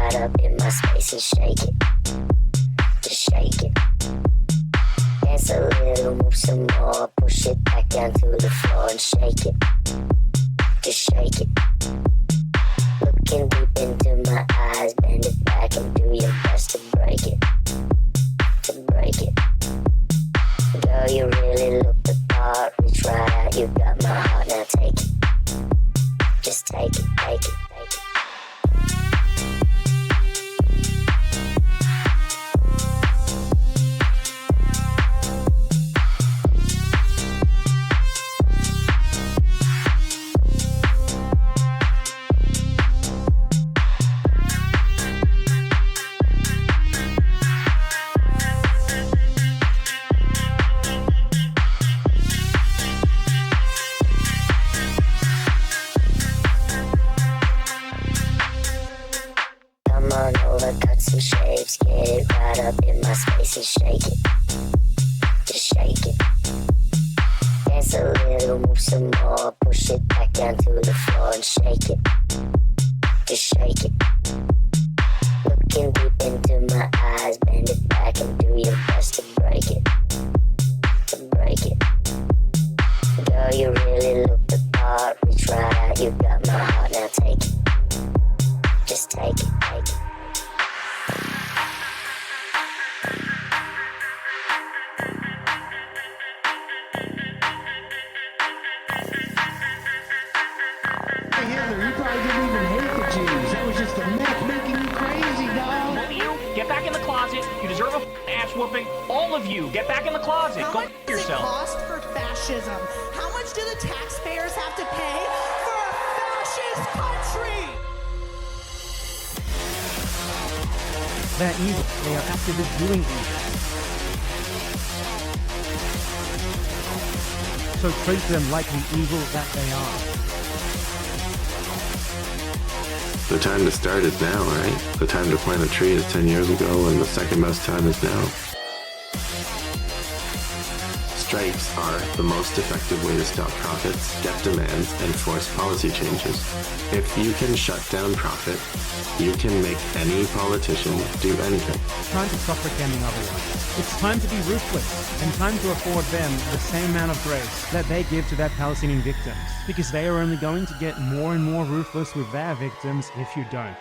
right up in my space and shake it. Just shake it. Dance a little, move some more. Push it back down to the floor and shake it. Just shake it. Looking deep into my eyes, bend it back and do your best to break it. To break it. Girl, you really look the part. Reach right out, you got my heart, now take it. Just take it, take it, take it. Cut some shapes, get it right up in my space and shake it. Just shake it. Dance a little, move some more. Push it back down to the floor and shake it. Just shake it. Looking deep into my eyes, bend it back and do your best to break it. To break it. Girl, you really look the part. Reach right out, you got my heart, now take it. Just take it, take it. You probably didn't even hate the Jews. That was just the meth making you crazy, dog. Both of you, get back in the closet. You deserve a ass whooping. All of you, get back in the closet. How Go much does yourself. it cost for fascism? How much do the taxpayers have to pay for a fascist country? They're evil. They are activists doing evil. So treat them like the evil that they are. The time to start is now, right? The time to plant a tree is 10 years ago, and the second best time is now. Strikes are the most effective way to stop profits, get demands, and force policy changes. If you can shut down profit, you can make any politician do anything. It's time to stop pretending otherwise. It's time to be ruthless, and time to afford them the same amount of grace that they give to their Palestinian victims, because they are only going to get more and more ruthless with their victims if you don't.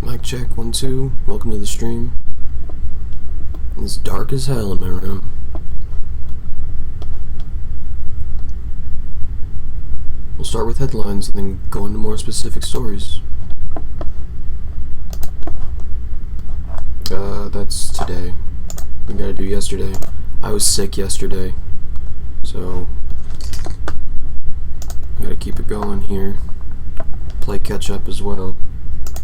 Mic check, 1, 2. Welcome to the stream. It's dark as hell in my room. We'll start with headlines and then go into more specific stories. That's today. We gotta do yesterday. I was sick yesterday, so I gotta keep it going here. Play catch up as well.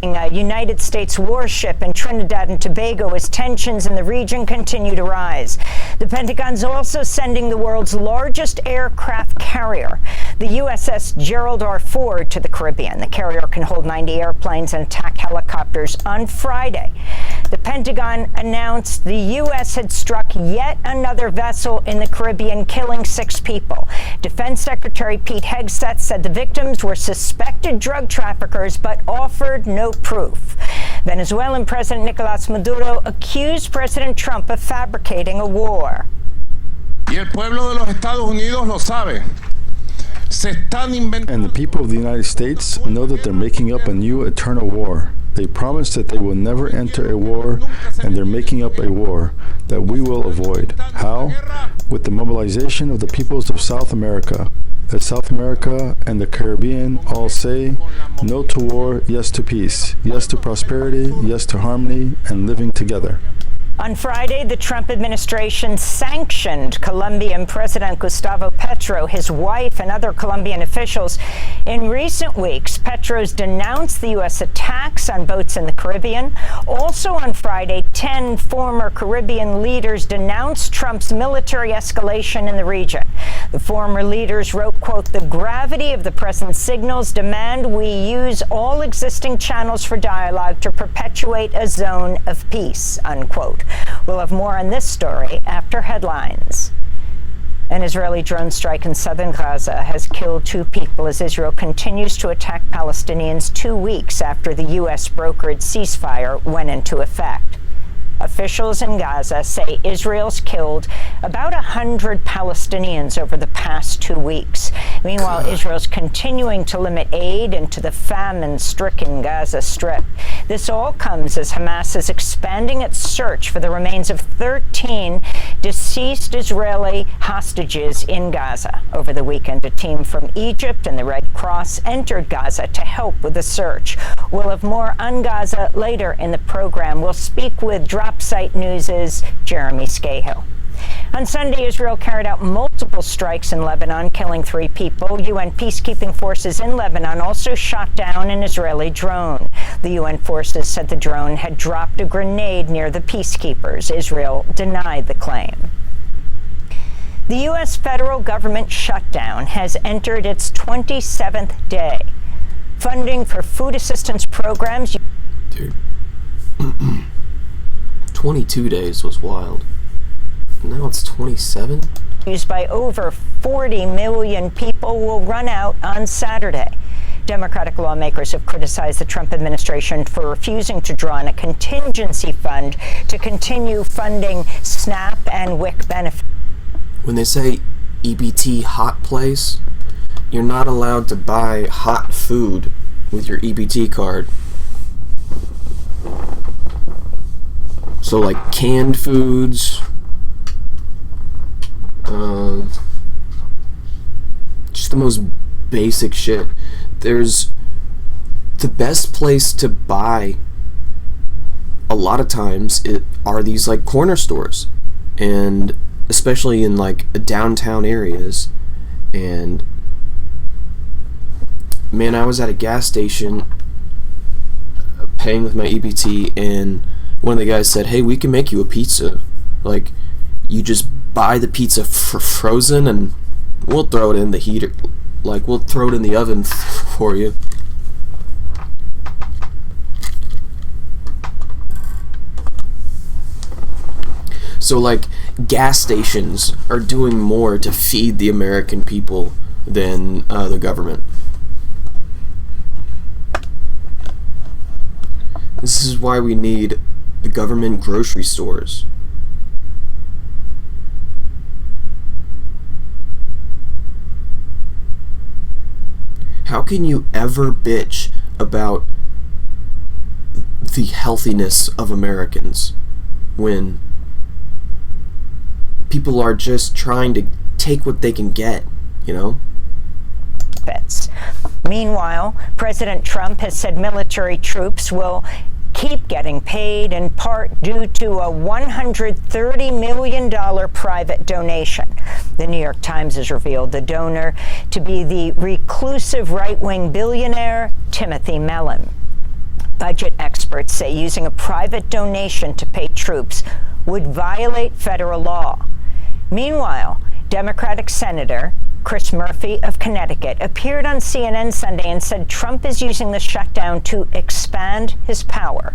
A United States warship in Trinidad and Tobago as tensions in the region continue to rise. The Pentagon's also sending the world's largest aircraft carrier, the USS Gerald R. Ford, to the Caribbean. The carrier can hold 90 airplanes and attack helicopters. On Friday, the Pentagon announced the U.S. had struck yet another vessel in the Caribbean, killing 6 people. Defense Secretary Pete Hegseth said the victims were suspected drug traffickers but offered no proof. Venezuelan President Nicolás Maduro accused President Trump of fabricating a war. Y el pueblo de los Estados Unidos lo sabe. And the people of the United States know that they're making up a new eternal war. They promise that they will never enter a war, and they're making up a war that we will avoid. How? With the mobilization of the peoples of South America. As South America and the Caribbean all say, no to war, yes to peace, yes to prosperity, yes to harmony, and living together. On Friday, the Trump administration sanctioned Colombian President Gustavo Petro, his wife, and other Colombian officials. In recent weeks, Petro's denounced the U.S. attacks on boats in the Caribbean. Also on Friday, 10 former Caribbean leaders denounced Trump's military escalation in the region. The former leaders wrote, quote, "The gravity of the present signals demand we use all existing channels for dialogue to perpetuate a zone of peace," unquote. We'll have more on this story after headlines. An Israeli drone strike in southern Gaza has killed 2 people as Israel continues to attack Palestinians 2 weeks after the U.S. brokered ceasefire went into effect. Officials in Gaza say Israel's killed about 100 Palestinians over the past 2 weeks. Meanwhile, Israel's continuing to limit aid into the famine-stricken Gaza Strip. This all comes as Hamas is expanding its search for the remains of 13 deceased Israeli hostages in Gaza. Over the weekend, a team from Egypt and the Red Cross entered Gaza to help with the search. We'll have more on Gaza later in the program. We'll speak with Dropsite News' Jeremy Scahill. On Sunday, Israel carried out multiple strikes in Lebanon, killing 3 people. UN peacekeeping forces in Lebanon also shot down an Israeli drone. The UN forces said the drone had dropped a grenade near the peacekeepers. Israel denied the claim. The U.S. federal government shutdown has entered its 27th day. Funding for food assistance programs... Dude. 22 days was wild. Now it's 27? Used by over 40 million people will run out on Saturday. Democratic lawmakers have criticized the Trump administration for refusing to draw on a contingency fund to continue funding SNAP and WIC benefits. When they say EBT hot place, you're not allowed to buy hot food with your EBT card. So like canned foods, just the most basic shit. There's the best place to buy a lot of times are these like corner stores, and especially in like downtown areas. And man, I was at a gas station paying with my EBT, and one of the guys said, "Hey, we can make you a pizza. Like, you just buy the pizza frozen, and we'll throw it in the heater. Like, we'll throw it in the oven for you." So, like, gas stations are doing more to feed the American people than the government. This is why we need the government grocery stores. How can you ever bitch about the healthiness of Americans when people are just trying to take what they can get, you know? Meanwhile, President Trump has said military troops will keep getting paid in part due to a $130 million private donation. The New York Times has revealed the donor to be the reclusive right-wing billionaire Timothy Mellon. Budget experts say using a private donation to pay troops would violate federal law. Meanwhile, Democratic Senator Chris Murphy of Connecticut appeared on CNN Sunday and said Trump is using the shutdown to expand his power.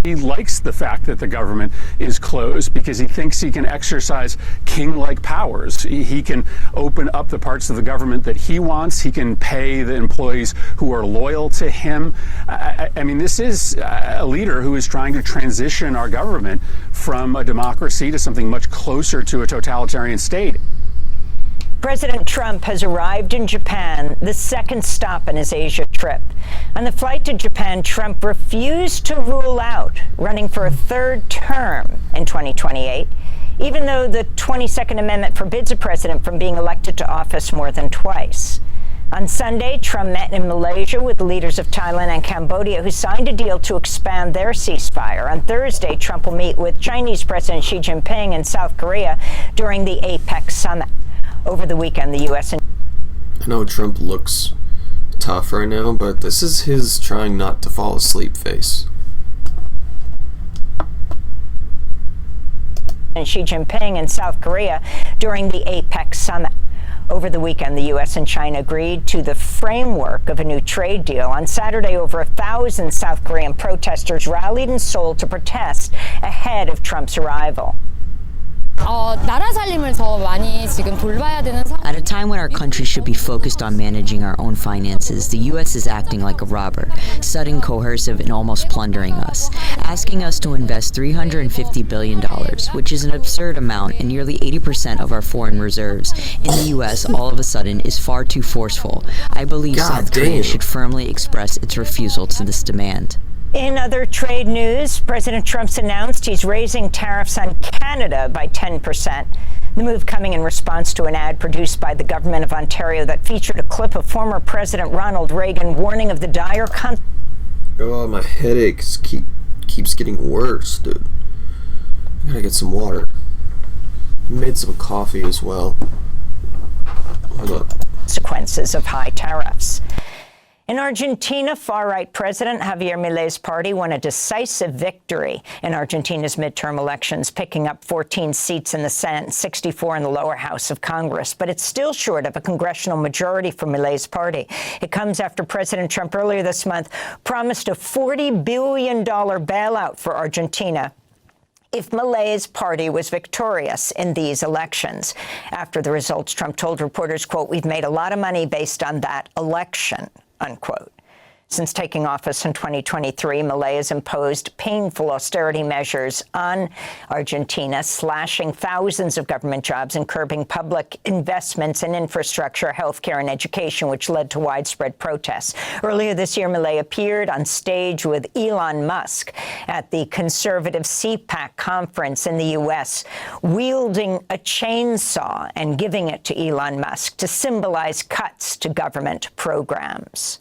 He likes the fact that the government is closed because he thinks he can exercise king-like powers. He can open up the parts of the government that he wants. He can pay the employees who are loyal to him. I mean, this is a leader who is trying to transition our government from a democracy to something much closer to a totalitarian state. President Trump has arrived in Japan, the second stop in his Asia trip. On the flight to Japan, Trump refused to rule out running for a third term in 2028, even though the 22nd Amendment forbids a president from being elected to office more than twice. On Sunday, Trump met in Malaysia with leaders of Thailand and Cambodia who signed a deal to expand their ceasefire. On Thursday, Trump will meet with Chinese President Xi Jinping in South Korea during the APEC summit. Over the weekend, the U.S. and I know Trump looks tough right now, but this is his trying not to fall asleep face. And Xi Jinping in South Korea during the APEC summit. Over the weekend, the U.S. and China agreed to the framework of a new trade deal. On Saturday, over 1,000 South Korean protesters rallied in Seoul to protest ahead of Trump's arrival. 나라 살림을 더 많이 지금 돌봐야 되는 상황. At a time when our country should be focused on managing our own finances, the U.S. is acting like a robber, sudden, coercive, and almost plundering us, asking us to invest $350 billion, which is an absurd amount and nearly 80% of our foreign reserves, in the U.S. all of a sudden is far too forceful. I believe South Korea should firmly express its refusal to this demand. In other trade news, President Trump's announced he's raising tariffs on Canada by 10%. The move coming in response to an ad produced by the government of Ontario that featured a clip of former President Ronald Reagan warning of the dire Oh, my headaches keeps getting worse, dude. I gotta get some water. I made some coffee as well. Hold up. Consequences of high tariffs. In Argentina, far-right President Javier Milei's party won a decisive victory in Argentina's midterm elections, picking up 14 seats in the Senate and 64 in the lower house of Congress. But it's still short of a congressional majority for Milei's party. It comes after President Trump earlier this month promised a $40 billion bailout for Argentina if Milei's party was victorious in these elections. After the results, Trump told reporters, quote, "We've made a lot of money based on that election," unquote. Since taking office in 2023, Milei has imposed painful austerity measures on Argentina, slashing thousands of government jobs and curbing public investments in infrastructure, healthcare, and education, which led to widespread protests. Earlier this year, Milei appeared on stage with Elon Musk at the conservative CPAC conference in the U.S., wielding a chainsaw and giving it to Elon Musk to symbolize cuts to government programs.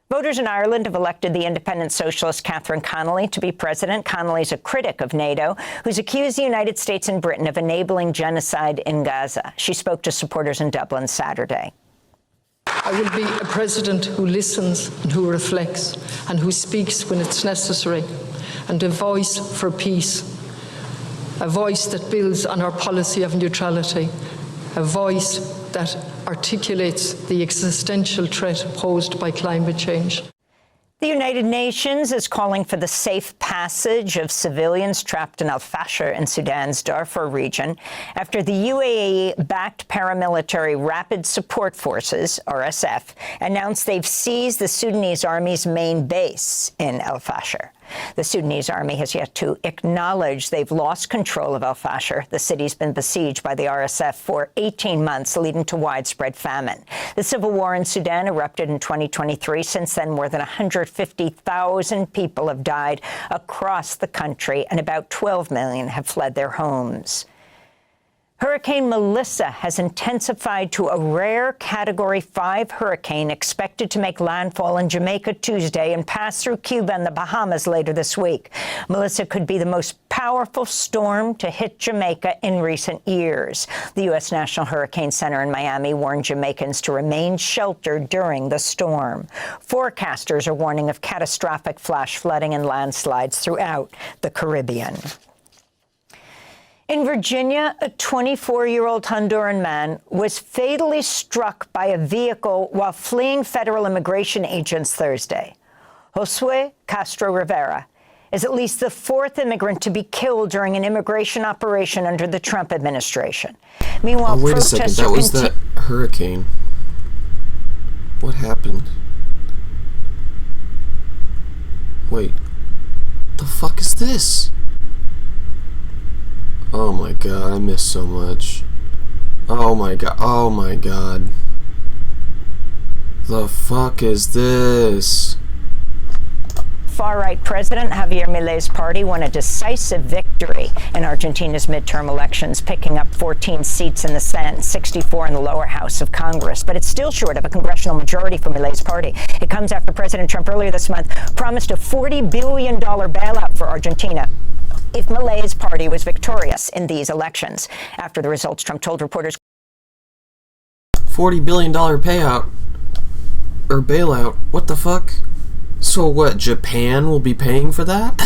Voters in Ireland have elected the independent socialist Catherine Connolly to be president. Connolly's a critic of NATO, who's accused the United States and Britain of enabling genocide in Gaza. She spoke to supporters in Dublin Saturday. I will be a president who listens and who reflects and who speaks when it's necessary, and a voice for peace, a voice that builds on our policy of neutrality, a voice that articulates the existential threat posed by climate change. The United Nations is calling for the safe passage of civilians trapped in al-Fasher in Sudan's Darfur region after the UAE-backed paramilitary Rapid Support Forces, RSF, announced they've seized the Sudanese army's main base in al-Fasher. The Sudanese army has yet to acknowledge they've lost control of al-Fasher. The city's been besieged by the RSF for 18 months, leading to widespread famine. The civil war in Sudan erupted in 2023. Since then, more than 150,000 people have died across the country, and about 12 million have fled their homes. Hurricane Melissa has intensified to a rare Category 5 hurricane expected to make landfall in Jamaica Tuesday and pass through Cuba and the Bahamas later this week. Melissa could be the most powerful storm to hit Jamaica in recent years. The U.S. National Hurricane Center in Miami warned Jamaicans to remain sheltered during the storm. Forecasters are warning of catastrophic flash flooding and landslides throughout the Caribbean. In Virginia, a 24-year-old Honduran man was fatally struck by a vehicle while fleeing federal immigration agents Thursday. Josue Castro Rivera is at least the fourth immigrant to be killed during an immigration operation under the Trump administration. Meanwhile, wait a second, that was that hurricane. What happened? Wait, the fuck is this? Oh my god, I missed so much. Oh my god, oh my god. The fuck is this? Far-right President Javier Milei's party won a decisive victory in Argentina's midterm elections, picking up 14 seats in the Senate and 64 in the lower house of Congress. But it's still short of a congressional majority for Milei's party. It comes after President Trump earlier this month promised a $40 billion bailout for Argentina if Milei's party was victorious in these elections. After the results, Trump told reporters, $40 billion payout or bailout. What the fuck? So what, Japan will be paying for that?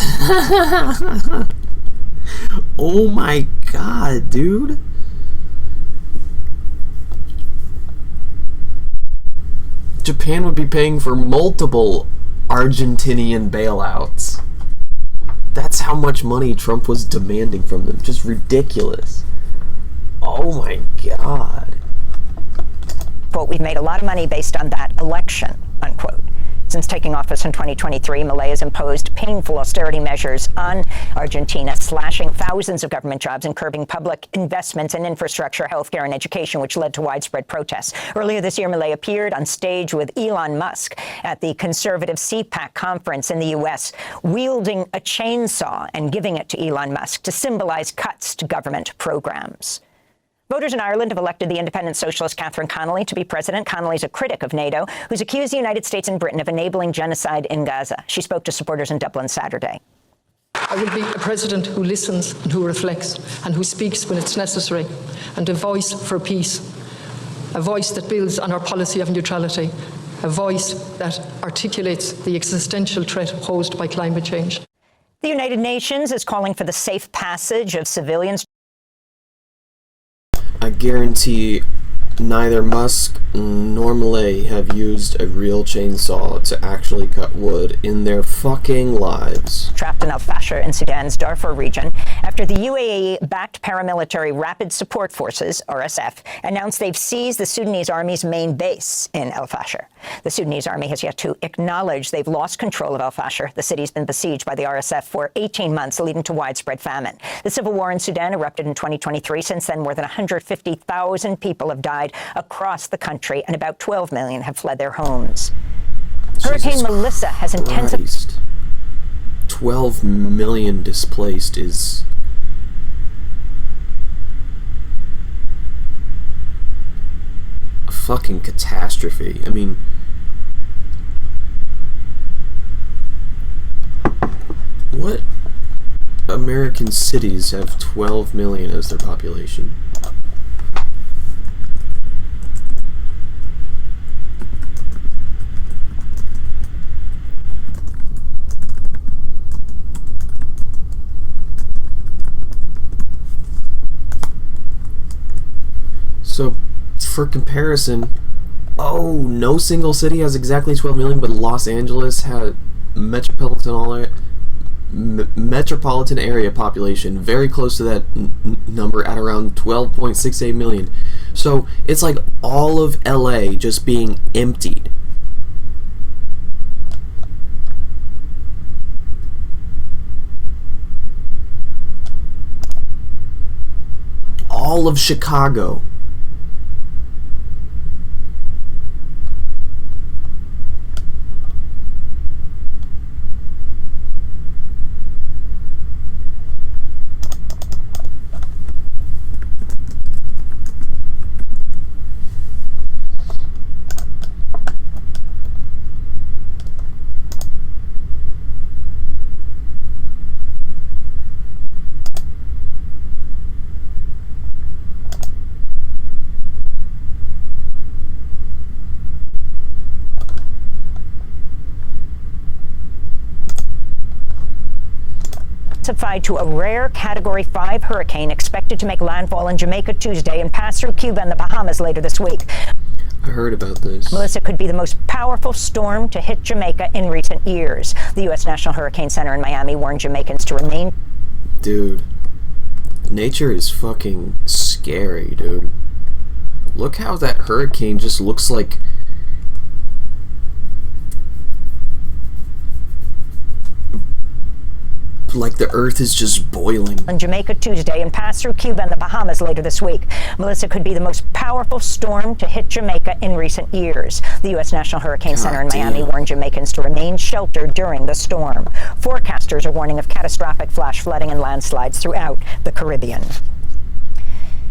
Oh my god, dude. Japan would be paying for multiple Argentinian bailouts. That's how much money Trump was demanding from them. Just ridiculous. Oh my God. Quote, we've made a lot of money based on that election, unquote. Since taking office in 2023, Milei has imposed painful austerity measures on Argentina, slashing thousands of government jobs and curbing public investments in infrastructure, healthcare, and education, which led to widespread protests. Earlier this year, Milei appeared on stage with Elon Musk at the conservative CPAC conference in the U.S., wielding a chainsaw and giving it to Elon Musk to symbolize cuts to government programs. Voters in Ireland have elected the independent socialist Catherine Connolly to be president. Connolly is a critic of NATO, who's accused the United States and Britain of enabling genocide in Gaza. She spoke to supporters in Dublin Saturday. I will be a president who listens and who reflects and who speaks when it's necessary, and a voice for peace, a voice that builds on our policy of neutrality, a voice that articulates the existential threat posed by climate change. The United Nations is calling for the safe passage of civilians. I guarantee neither Musk nor Milei have used a real chainsaw to actually cut wood in their fucking lives. Trapped in al-Fasher in Sudan's Darfur region after the UAE-backed paramilitary Rapid Support Forces, RSF, announced they've seized the Sudanese army's main base in al-Fasher. The Sudanese army has yet to acknowledge they've lost control of al-Fasher. The city's been besieged by the RSF for 18 months, leading to widespread famine. The civil war in Sudan erupted in 2023. Since then, more than 150,000 people have died across the country, and about 12 million have fled their homes. Hurricane Melissa has intensified. 12 million displaced is a fucking catastrophe. I mean, what American cities have 12 million as their population? So, for comparison, no single city has exactly 12 million, but Los Angeles had metropolitan area population very close to that number at around 12.68 million. So, it's like all of LA just being emptied. All of Chicago. To a rare Category 5 hurricane expected to make landfall in Jamaica Tuesday and pass through Cuba and the Bahamas later this week. I heard about this. Melissa could be the most powerful storm to hit Jamaica in recent years. The U.S. National Hurricane Center in Miami warned Jamaicans to remain... Dude, nature is fucking scary, dude. Look how that hurricane just looks like... the earth is just boiling. In Jamaica Tuesday and pass through Cuba and the Bahamas later this week. Melissa could be the most powerful storm to hit Jamaica in recent years. The U.S. National Hurricane Center in Miami warned Jamaicans to remain sheltered during the storm. Forecasters are warning of catastrophic flash flooding and landslides throughout the Caribbean.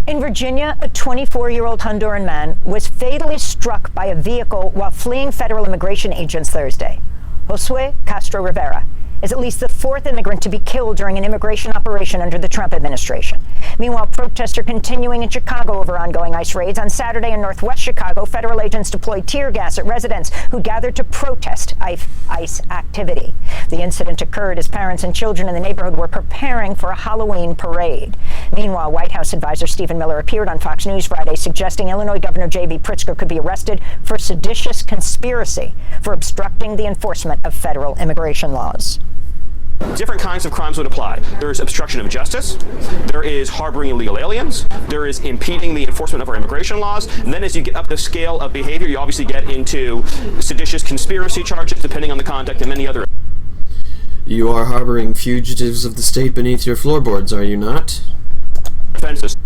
In Virginia, a 24-year-old Honduran man was fatally struck by a vehicle while fleeing federal immigration agents Thursday. Josue Castro Rivera is at least the fourth immigrant to be killed during an immigration operation under the Trump administration. Meanwhile, protests are continuing in Chicago over ongoing ICE raids. On Saturday in northwest Chicago, federal agents deployed tear gas at residents who gathered to protest ICE activity. The incident occurred as parents and children in the neighborhood were preparing for a Halloween parade. Meanwhile, White House advisor Stephen Miller appeared on Fox News Friday suggesting Illinois Governor J.B. Pritzker could be arrested for seditious conspiracy for obstructing the enforcement of federal immigration laws. different kinds of crimes would apply. There's obstruction of justice, there is harboring illegal aliens, there is impeding the enforcement of our immigration laws, and then as you get up the scale of behavior, you obviously get into seditious conspiracy charges, depending on the conduct, and many other. You are harboring fugitives of the state beneath your floorboards, are you not? Offenses.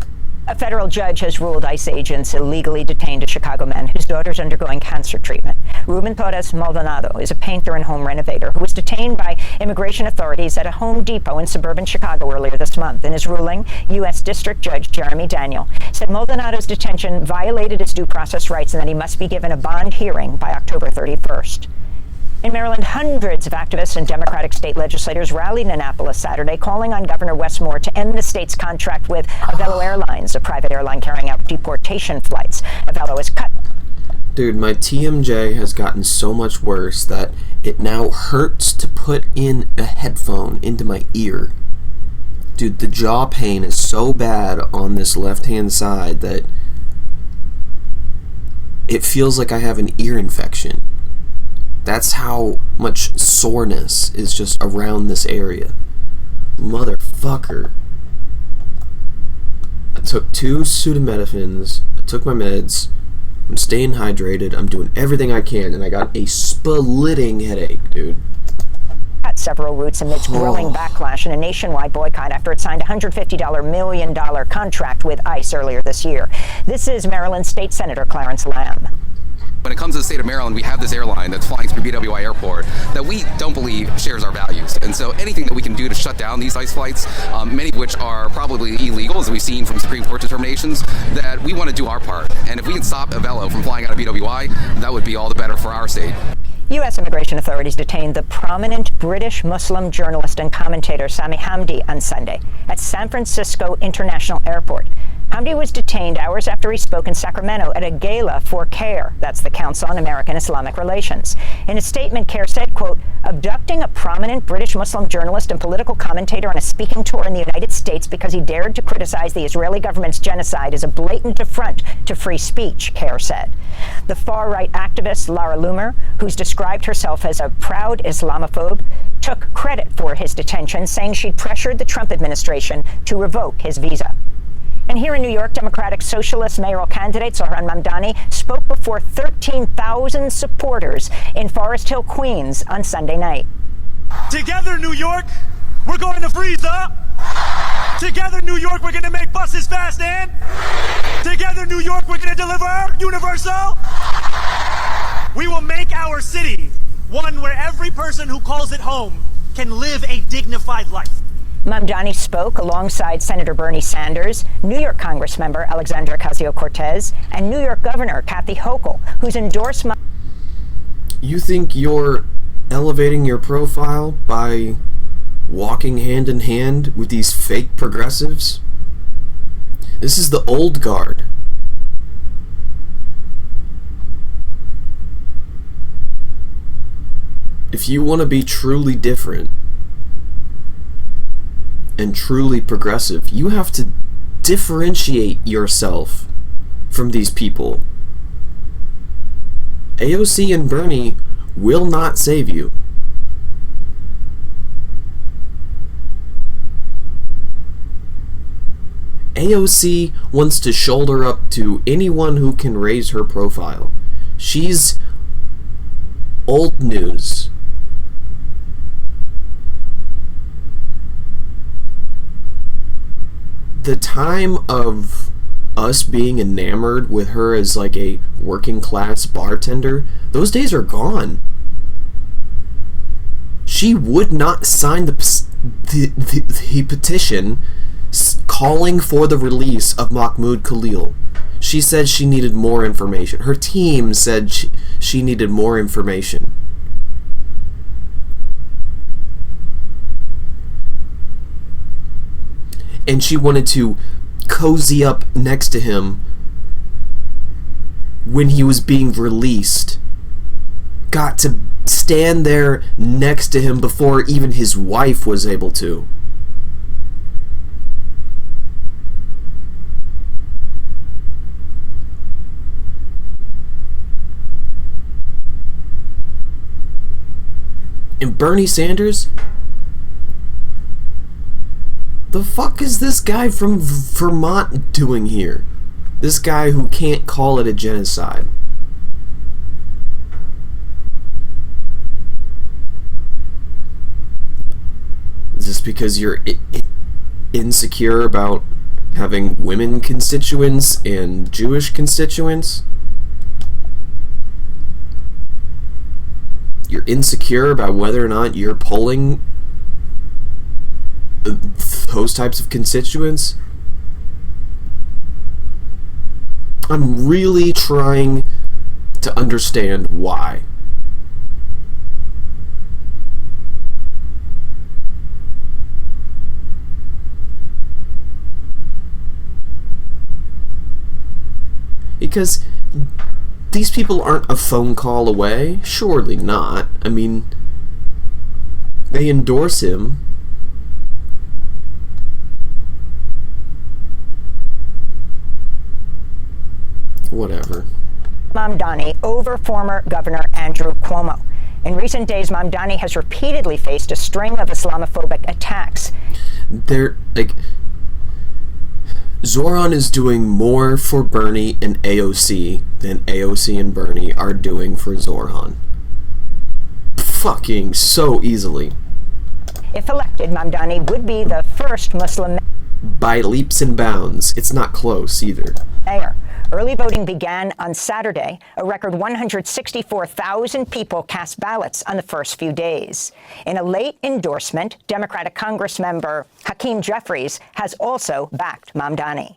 A federal judge has ruled ICE agents illegally detained a Chicago man whose daughter is undergoing cancer treatment. Ruben Torres Maldonado is a painter and home renovator who was detained by immigration authorities at a Home Depot in suburban Chicago earlier this month. In his ruling, U.S. District Judge Jeremy Daniel said Maldonado's detention violated his due process rights and that he must be given a bond hearing by October 31st. In Maryland, hundreds of activists and Democratic state legislators rallied in Annapolis Saturday, calling on Governor Wes Moore to end the state's contract with Avelo Airlines, a private airline carrying out deportation flights. Avelo is cut. Dude, my TMJ has gotten so much worse that it now hurts to put in a headphone into my ear. Dude, the jaw pain is so bad on this left-hand side that it feels like I have an ear infection. That's how much soreness is just around this area. Motherfucker. I took 2 pseudometaphins, I took my meds, I'm staying hydrated, I'm doing everything I can, and I got a splitting headache, dude. Cut several routes amidst growing backlash and a nationwide boycott after it signed a $150 million contract with ICE earlier this year. This is Maryland State Senator Clarence Lamb. When it comes to the state of Maryland, we have this airline that's flying through BWI Airport that we don't believe shares our values. And so anything that we can do to shut down these ICE flights, many of which are probably illegal, as we've seen from Supreme Court determinations, that we want to do our part. And if we can stop Avelo from flying out of BWI, that would be all the better for our state. U.S. immigration authorities detained the prominent British Muslim journalist and commentator Sami Hamdi on Sunday at San Francisco International Airport. Hamdi was detained hours after he spoke in Sacramento at a gala for CARE, that's the Council on American Islamic Relations. In a statement, CARE said, quote, abducting a prominent British Muslim journalist and political commentator on a speaking tour in the United States because he dared to criticize the Israeli government's genocide is a blatant affront to free speech, CARE said. The far-right activist Lara Loomer, who's described herself as a proud Islamophobe, took credit for his detention, saying she'd pressured the Trump administration to revoke his visa. And here in New York, Democratic Socialist mayoral candidate Zohran Mamdani spoke before 13,000 supporters in Forest Hill, Queens on Sunday night. Together, New York, we're going to freeze up. Together, New York, we're going to make buses fast and together, New York, we're going to deliver universal. We will make our city one where every person who calls it home can live a dignified life. Mamdani spoke alongside Senator Bernie Sanders, New York Congressmember Alexandria Ocasio-Cortez, and New York Governor Kathy Hochul, who's endorsed. You think you're elevating your profile by walking hand in hand with these fake progressives? This is the old guard. If you want to be truly different and truly progressive, you have to differentiate yourself from these people. AOC and Bernie will not save you. AOC wants to shoulder up to anyone who can raise her profile. She's old news. The time of us being enamored with her as like a working class bartender, those days are gone. She would not sign the petition calling for the release of Mahmoud Khalil. She said she needed more information. Her team said she needed more information. And she wanted to cozy up next to him when he was being released. Got to stand there next to him before even his wife was able to. And Bernie Sanders, The fuck is this guy from Vermont doing here? This guy who can't call it a genocide. Is this because you're insecure about having women constituents and Jewish constituents? You're insecure about whether or not you're polling those types of constituents? I'm really trying to understand why. Because these people aren't a phone call away. Surely not. I mean, they endorse him. Whatever. Mamdani over former Governor Andrew Cuomo. In recent days, Mamdani has repeatedly faced a string of Islamophobic attacks. They're like, Zoran is doing more for Bernie and AOC than AOC and Bernie are doing for Zoran. Fucking so easily. If elected, Mamdani would be the first Muslim by leaps and bounds. It's not close either. Mayor. Early voting began on Saturday. A record 164,000 people cast ballots on the first few days. In a late endorsement, Democratic Congressmember Hakeem Jeffries has also backed Mamdani.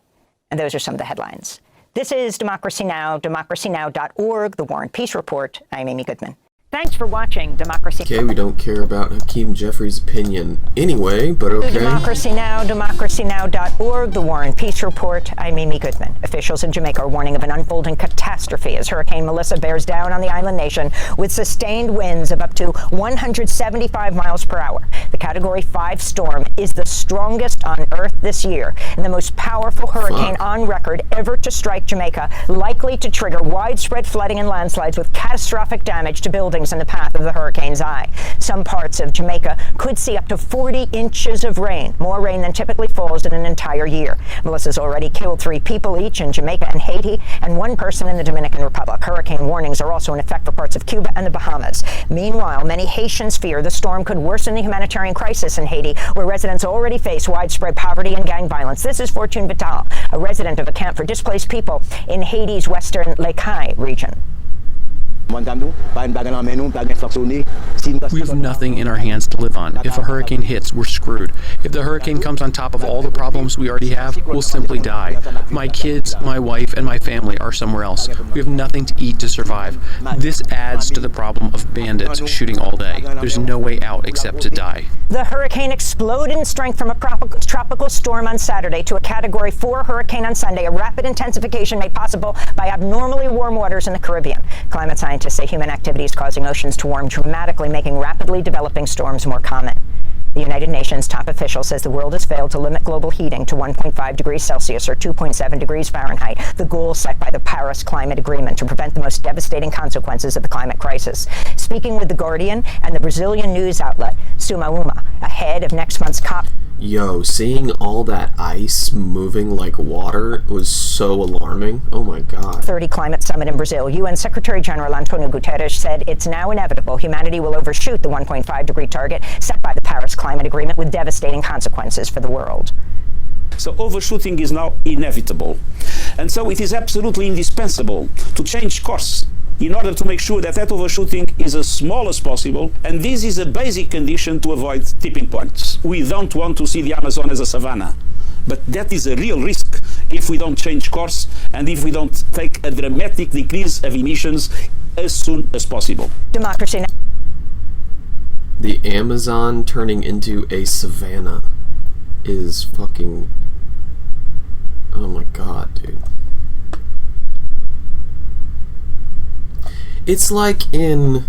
And those are some of the headlines. This is Democracy Now!, democracynow.org, The War and Peace Report. I'm Amy Goodman. Thanks for watching Democracy. Okay, we don't care about Hakeem Jeffries' opinion anyway, but okay. Democracy Now!, democracynow.org, The War and Peace Report. I'm Amy Goodman. Officials in Jamaica are warning of an unfolding catastrophe as Hurricane Melissa bears down on the island nation with sustained winds of up to 175 miles per hour. The Category 5 storm is the strongest on Earth this year and the most powerful hurricane on record ever to strike Jamaica, likely to trigger widespread flooding and landslides with catastrophic damage to buildings in the path of the hurricane's eye. Some parts of Jamaica could see up to 40 inches of rain, more rain than typically falls in an entire year. Melissa's already killed 3 people each in Jamaica and Haiti, and 1 person in the Dominican Republic. Hurricane warnings are also in effect for parts of Cuba and the Bahamas. Meanwhile, many Haitians fear the storm could worsen the humanitarian crisis in Haiti, where residents already face widespread poverty and gang violence. This is Fortune Vital, a resident of a camp for displaced people in Haiti's western Lekai region. We have nothing in our hands to live on. If a hurricane hits, we're screwed. If the hurricane comes on top of all the problems we already have, we'll simply die. My kids, my wife, and my family are somewhere else. We have nothing to eat to survive. This adds to the problem of bandits shooting all day. There's no way out except to die. The hurricane exploded in strength from a tropical storm on Saturday to a Category 4 hurricane on Sunday, a rapid intensification made possible by abnormally warm waters in the Caribbean. Climate scientists say human activity is causing oceans to warm dramatically, making rapidly developing storms more common. The United Nations top official says the world has failed to limit global heating to 1.5 degrees Celsius or 2.7 degrees Fahrenheit, the goal set by the Paris Climate Agreement to prevent the most devastating consequences of the climate crisis. Speaking with The Guardian and the Brazilian news outlet Sumauma ahead of next month's COP. Yo, seeing all that ice moving like water was so alarming. Oh my God. 30 climate summit in Brazil. UN Secretary General Antonio Guterres said it's now inevitable humanity will overshoot the 1.5 degree target set by the Paris Climate Agreement with devastating consequences for the world. So overshooting is now inevitable. And so it is absolutely indispensable to change course in order to make sure that that overshooting is as small as possible, and this is a basic condition to avoid tipping points. We don't want to see the Amazon as a savanna, but that is a real risk if we don't change course and if we don't take a dramatic decrease of emissions as soon as possible. Democracy Now! The Amazon turning into a savanna is fucking... Oh my God, dude. It's like in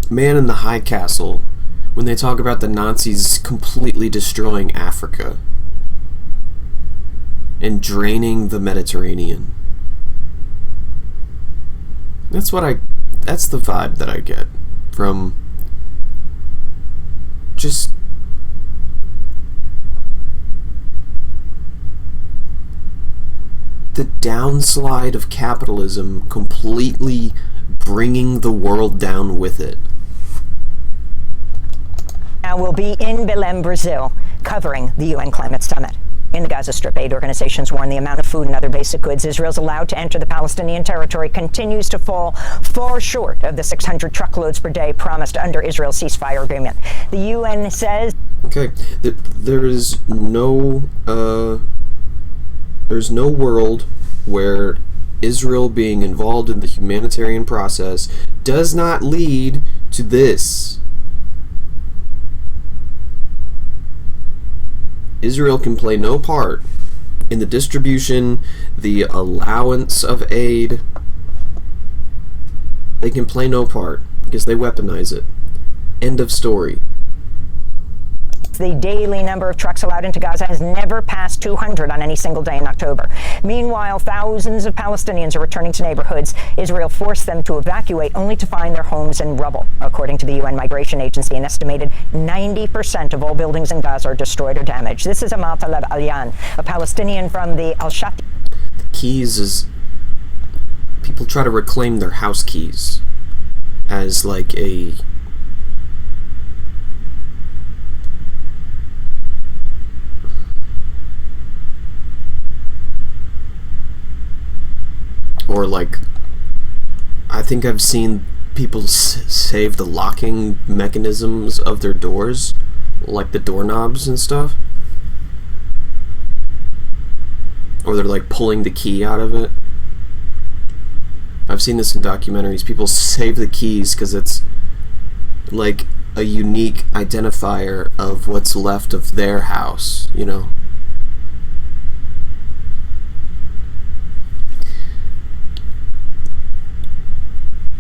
Man in the High Castle, when they talk about the Nazis completely destroying Africa and draining the Mediterranean. That's the vibe that I get from just the downslide of capitalism completely bringing the world down with it. Now we'll be in Belém, Brazil, covering the UN Climate Summit. In the Gaza Strip, aid organizations warn the amount of food and other basic goods Israel's allowed to enter the Palestinian territory continues to fall far short of the 600 truckloads per day promised under Israel's ceasefire agreement. The UN says... Okay, there's no world where Israel being involved in the humanitarian process does not lead to this. Israel can play no part in the distribution, the allowance of aid. They can play no part because they weaponize it. End of story. The daily number of trucks allowed into Gaza has never passed 200 on any single day in October. Meanwhile, thousands of Palestinians are returning to neighborhoods Israel forced them to evacuate, only to find their homes in rubble. According to the UN Migration Agency, an estimated 90% of all buildings in Gaza are destroyed or damaged. This is Amal Taleb Alyan, a Palestinian from the Al-Shati. Keys is... people try to reclaim their house keys as like a... or like, I think I've seen people save the locking mechanisms of their doors, like the doorknobs and stuff. Or they're like pulling the key out of it. I've seen this in documentaries. People save the keys because it's like a unique identifier of what's left of their house, you know?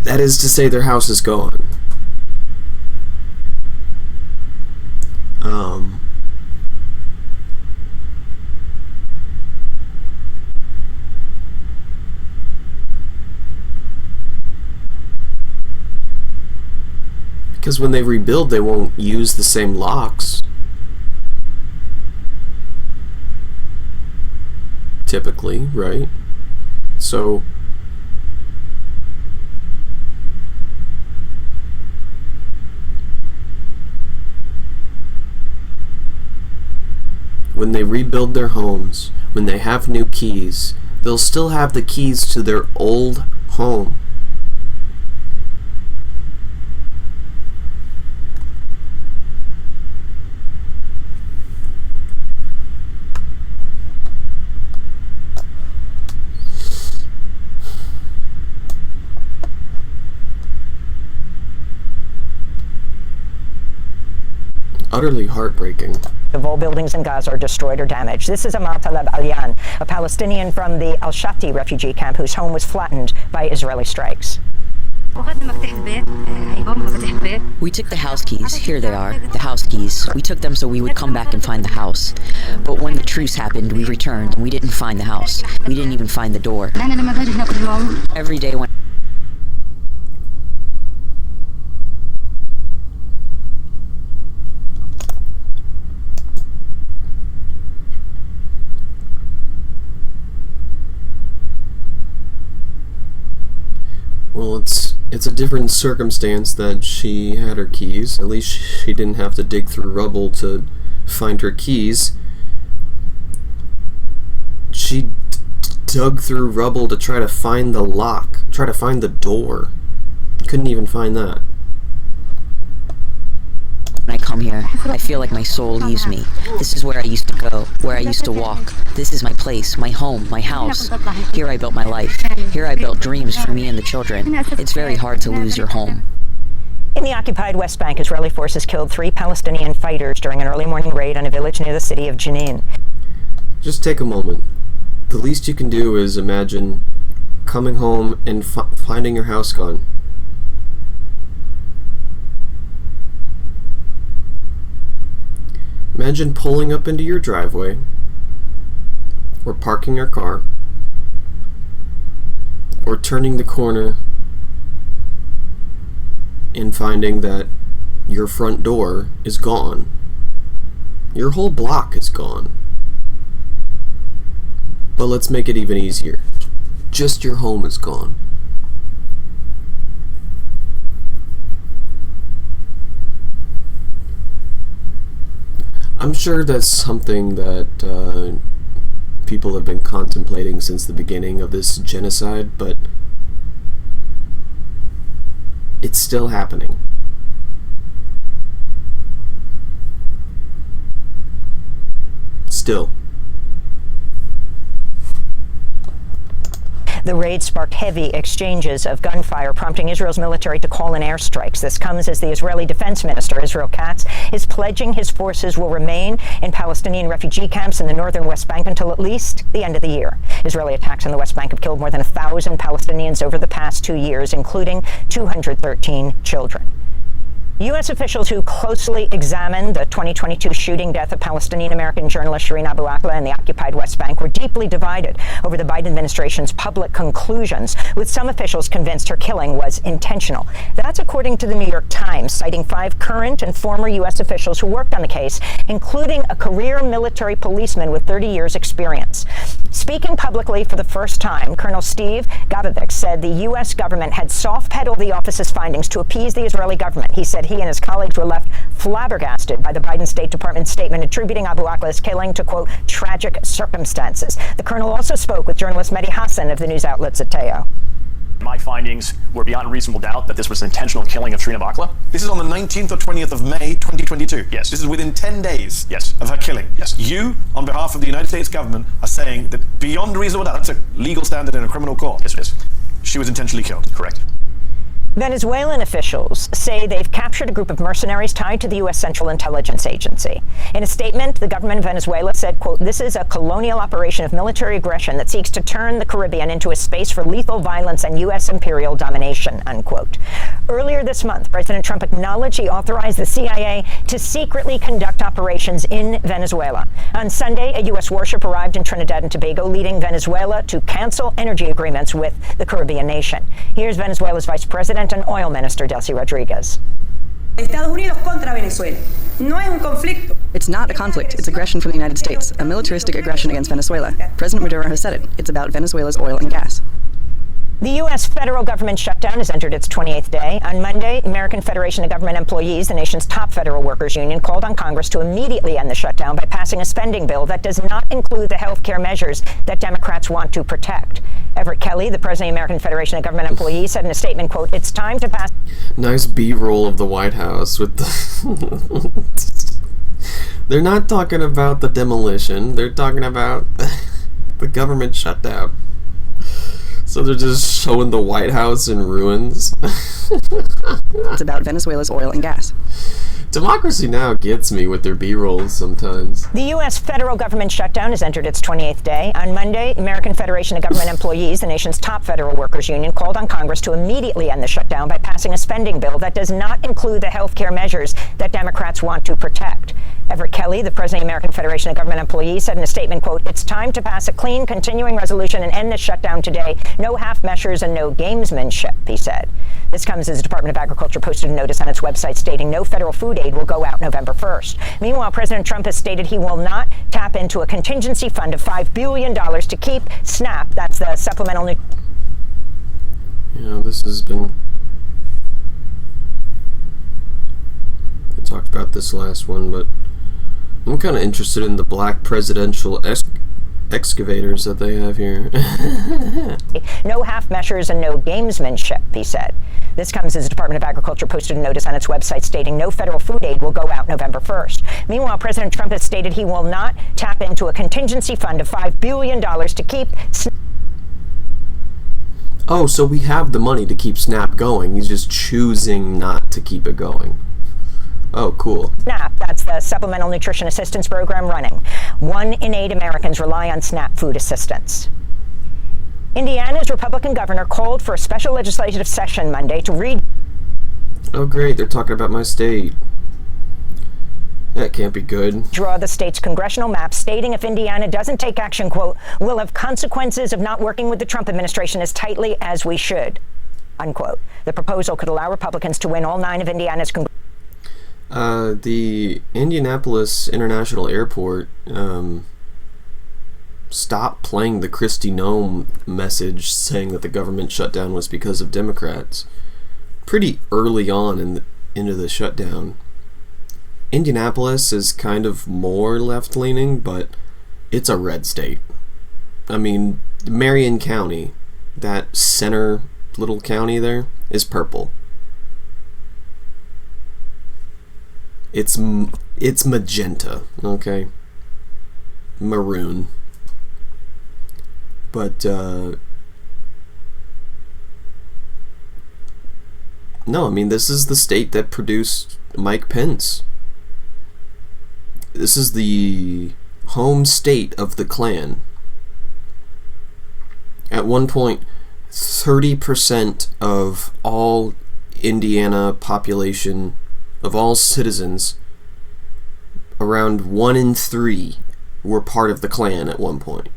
That is to say, their house is gone. Because when they rebuild, they won't use the same locks. Typically, right? So... when they rebuild their homes, when they have new keys, they'll still have the keys to their old home. Utterly heartbreaking. Of all buildings in Gaza are destroyed or damaged. This is Amal Taleb Alyan, a Palestinian from the Al-Shati refugee camp whose home was flattened by Israeli strikes. We took the house keys. Here they are, the house keys. We took them so we would come back and find the house. But when the truce happened, we returned and we didn't find the house. We didn't even find the door. Every day when... Well, it's a different circumstance that she had her keys. At least she didn't have to dig through rubble to find her keys. She dug through rubble to try to find the lock, try to find the door. Couldn't even find that. When I come here, I feel like my soul leaves me. This is where I used to go, where I used to walk. This is my place, my home, my house. Here I built my life. Here I built dreams for me and the children. It's very hard to lose your home. In the occupied West Bank, Israeli forces killed 3 Palestinian fighters during an early morning raid on a village near the city of Jenin. Just take a moment. The least you can do is imagine coming home and finding your house gone. Imagine pulling up into your driveway, or parking your car, or turning the corner and finding that your front door is gone. Your whole block is gone. But let's make it even easier. Just your home is gone. I'm sure that's something that people have been contemplating since the beginning of this genocide, but it's still happening. Still. The raid sparked heavy exchanges of gunfire, prompting Israel's military to call in airstrikes. This comes as the Israeli Defense Minister, Israel Katz, is pledging his forces will remain in Palestinian refugee camps in the northern West Bank until at least the end of the year. Israeli attacks on the West Bank have killed more than 1,000 Palestinians over the past 2 years, including 213 children. U.S. officials who closely examined the 2022 shooting death of Palestinian-American journalist Shireen Abu Akleh in the occupied West Bank were deeply divided over the Biden administration's public conclusions, with some officials convinced her killing was intentional. That's according to the New York Times, citing 5 current and former U.S. officials who worked on the case, including a career military policeman with 30 years' experience. Speaking publicly for the first time, Colonel Steve Gabavik said the U.S. government had soft-pedaled the office's findings to appease the Israeli government. He said he and his colleagues were left flabbergasted by the Biden State Department statement attributing Abu Akleh's killing to, quote, tragic circumstances. The colonel also spoke with journalist Mehdi Hassan of the news outlet Zateo. My findings were beyond reasonable doubt that this was an intentional killing of Shireen Abu Akleh. This is on the 19th or 20th of May, 2022. Yes. This is within 10 days yes. of her killing. Yes. You, on behalf of the United States government, are saying that beyond reasonable doubt, that's a legal standard in a criminal court. Yes, it is. She was intentionally killed. Correct. Venezuelan officials say they've captured a group of mercenaries tied to the U.S. Central Intelligence Agency. In a statement, the government of Venezuela said, quote, this is a colonial operation of military aggression that seeks to turn the Caribbean into a space for lethal violence and U.S. imperial domination, unquote. Earlier this month, President Trump acknowledged he authorized the CIA to secretly conduct operations in Venezuela. On Sunday, a U.S. warship arrived in Trinidad and Tobago, leading Venezuela to cancel energy agreements with the Caribbean nation. Here's Venezuela's Vice President and Oil Minister Delcy Rodriguez. Estados Unidos contra Venezuela. No es un conflicto. It's not a conflict. It's aggression from the United States, a militaristic aggression against Venezuela. President Maduro has said it. It's about Venezuela's oil and gas. The U.S. federal government shutdown has entered its 28th day. On Monday, American Federation of Government Employees, the nation's top federal workers union, called on Congress to immediately end the shutdown by passing a spending bill that does not include the health care measures that Democrats want to protect. Everett Kelly, the president of the American Federation of Government Employees, said in a statement, quote, it's time to pass... Nice B-roll of the White House with the... They're not talking about the demolition. They're talking about the government shutdown. So they're just showing the White House in ruins. It's about Venezuela's oil and gas. Democracy Now! Gets me with their B-rolls sometimes. The U.S. federal government shutdown has entered its 28th day. On Monday, American Federation of Government Employees, the nation's top federal workers union, called on Congress to immediately end the shutdown by passing a spending bill that does not include the health care measures that Democrats want to protect. Everett Kelly, the president of the American Federation of Government Employees, said in a statement, quote, it's time to pass a clean, continuing resolution and end this shutdown today. No half measures and no gamesmanship, he said. This comes as the Department of Agriculture posted a notice on its website stating no federal food aid will go out November 1st. Meanwhile, President Trump has stated he will not tap into a contingency fund of $5 billion to keep SNAP, that's the supplemental... Yeah, this has been... I talked about this last one, but I'm kind of interested in the black presidential excavators that they have here. No half measures and no gamesmanship, he said. This comes as the Department of Agriculture posted a notice on its website stating no federal food aid will go out November 1st. Meanwhile, President Trump has stated he will not tap into a contingency fund of $5 billion to keep... Oh, so we have the money to keep SNAP going. He's just choosing not to keep it going. Oh, cool. SNAP, that's the Supplemental Nutrition Assistance Program running. 1 in 8 Americans rely on SNAP food assistance. Indiana's Republican governor called for a special legislative session Monday to read... Oh, great. They're talking about my state. That can't be good. Draw the state's congressional map, stating if Indiana doesn't take action, quote, we'll have consequences of not working with the Trump administration as tightly as we should, unquote. The proposal could allow Republicans to win all 9 of Indiana's the Indianapolis International Airport stop playing the Kristi Noem message saying that the government shutdown was because of Democrats. Pretty early on into the shutdown. Indianapolis is kind of more left-leaning, but it's a red state. I mean, Marion County, that center little county there, is purple. It's magenta, okay? Maroon. But, no, I mean, this is the state that produced Mike Pence. This is the home state of the Klan. At one point, 30% of all Indiana population, of all citizens, around 1 in 3 were part of the Klan at one point.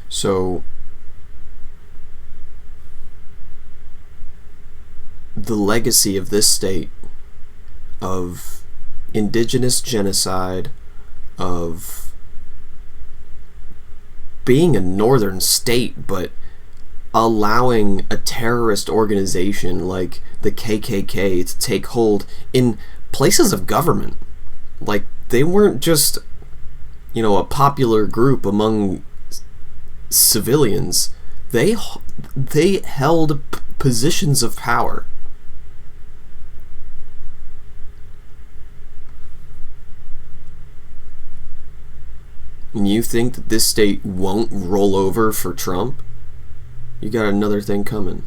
So, the legacy of this state of indigenous genocide, of being a northern state, but allowing a terrorist organization like the KKK to take hold in places of government. Like, they weren't just, you know, a popular group among civilians. They held positions of power. And you think that this state won't roll over for Trump? You got another thing coming.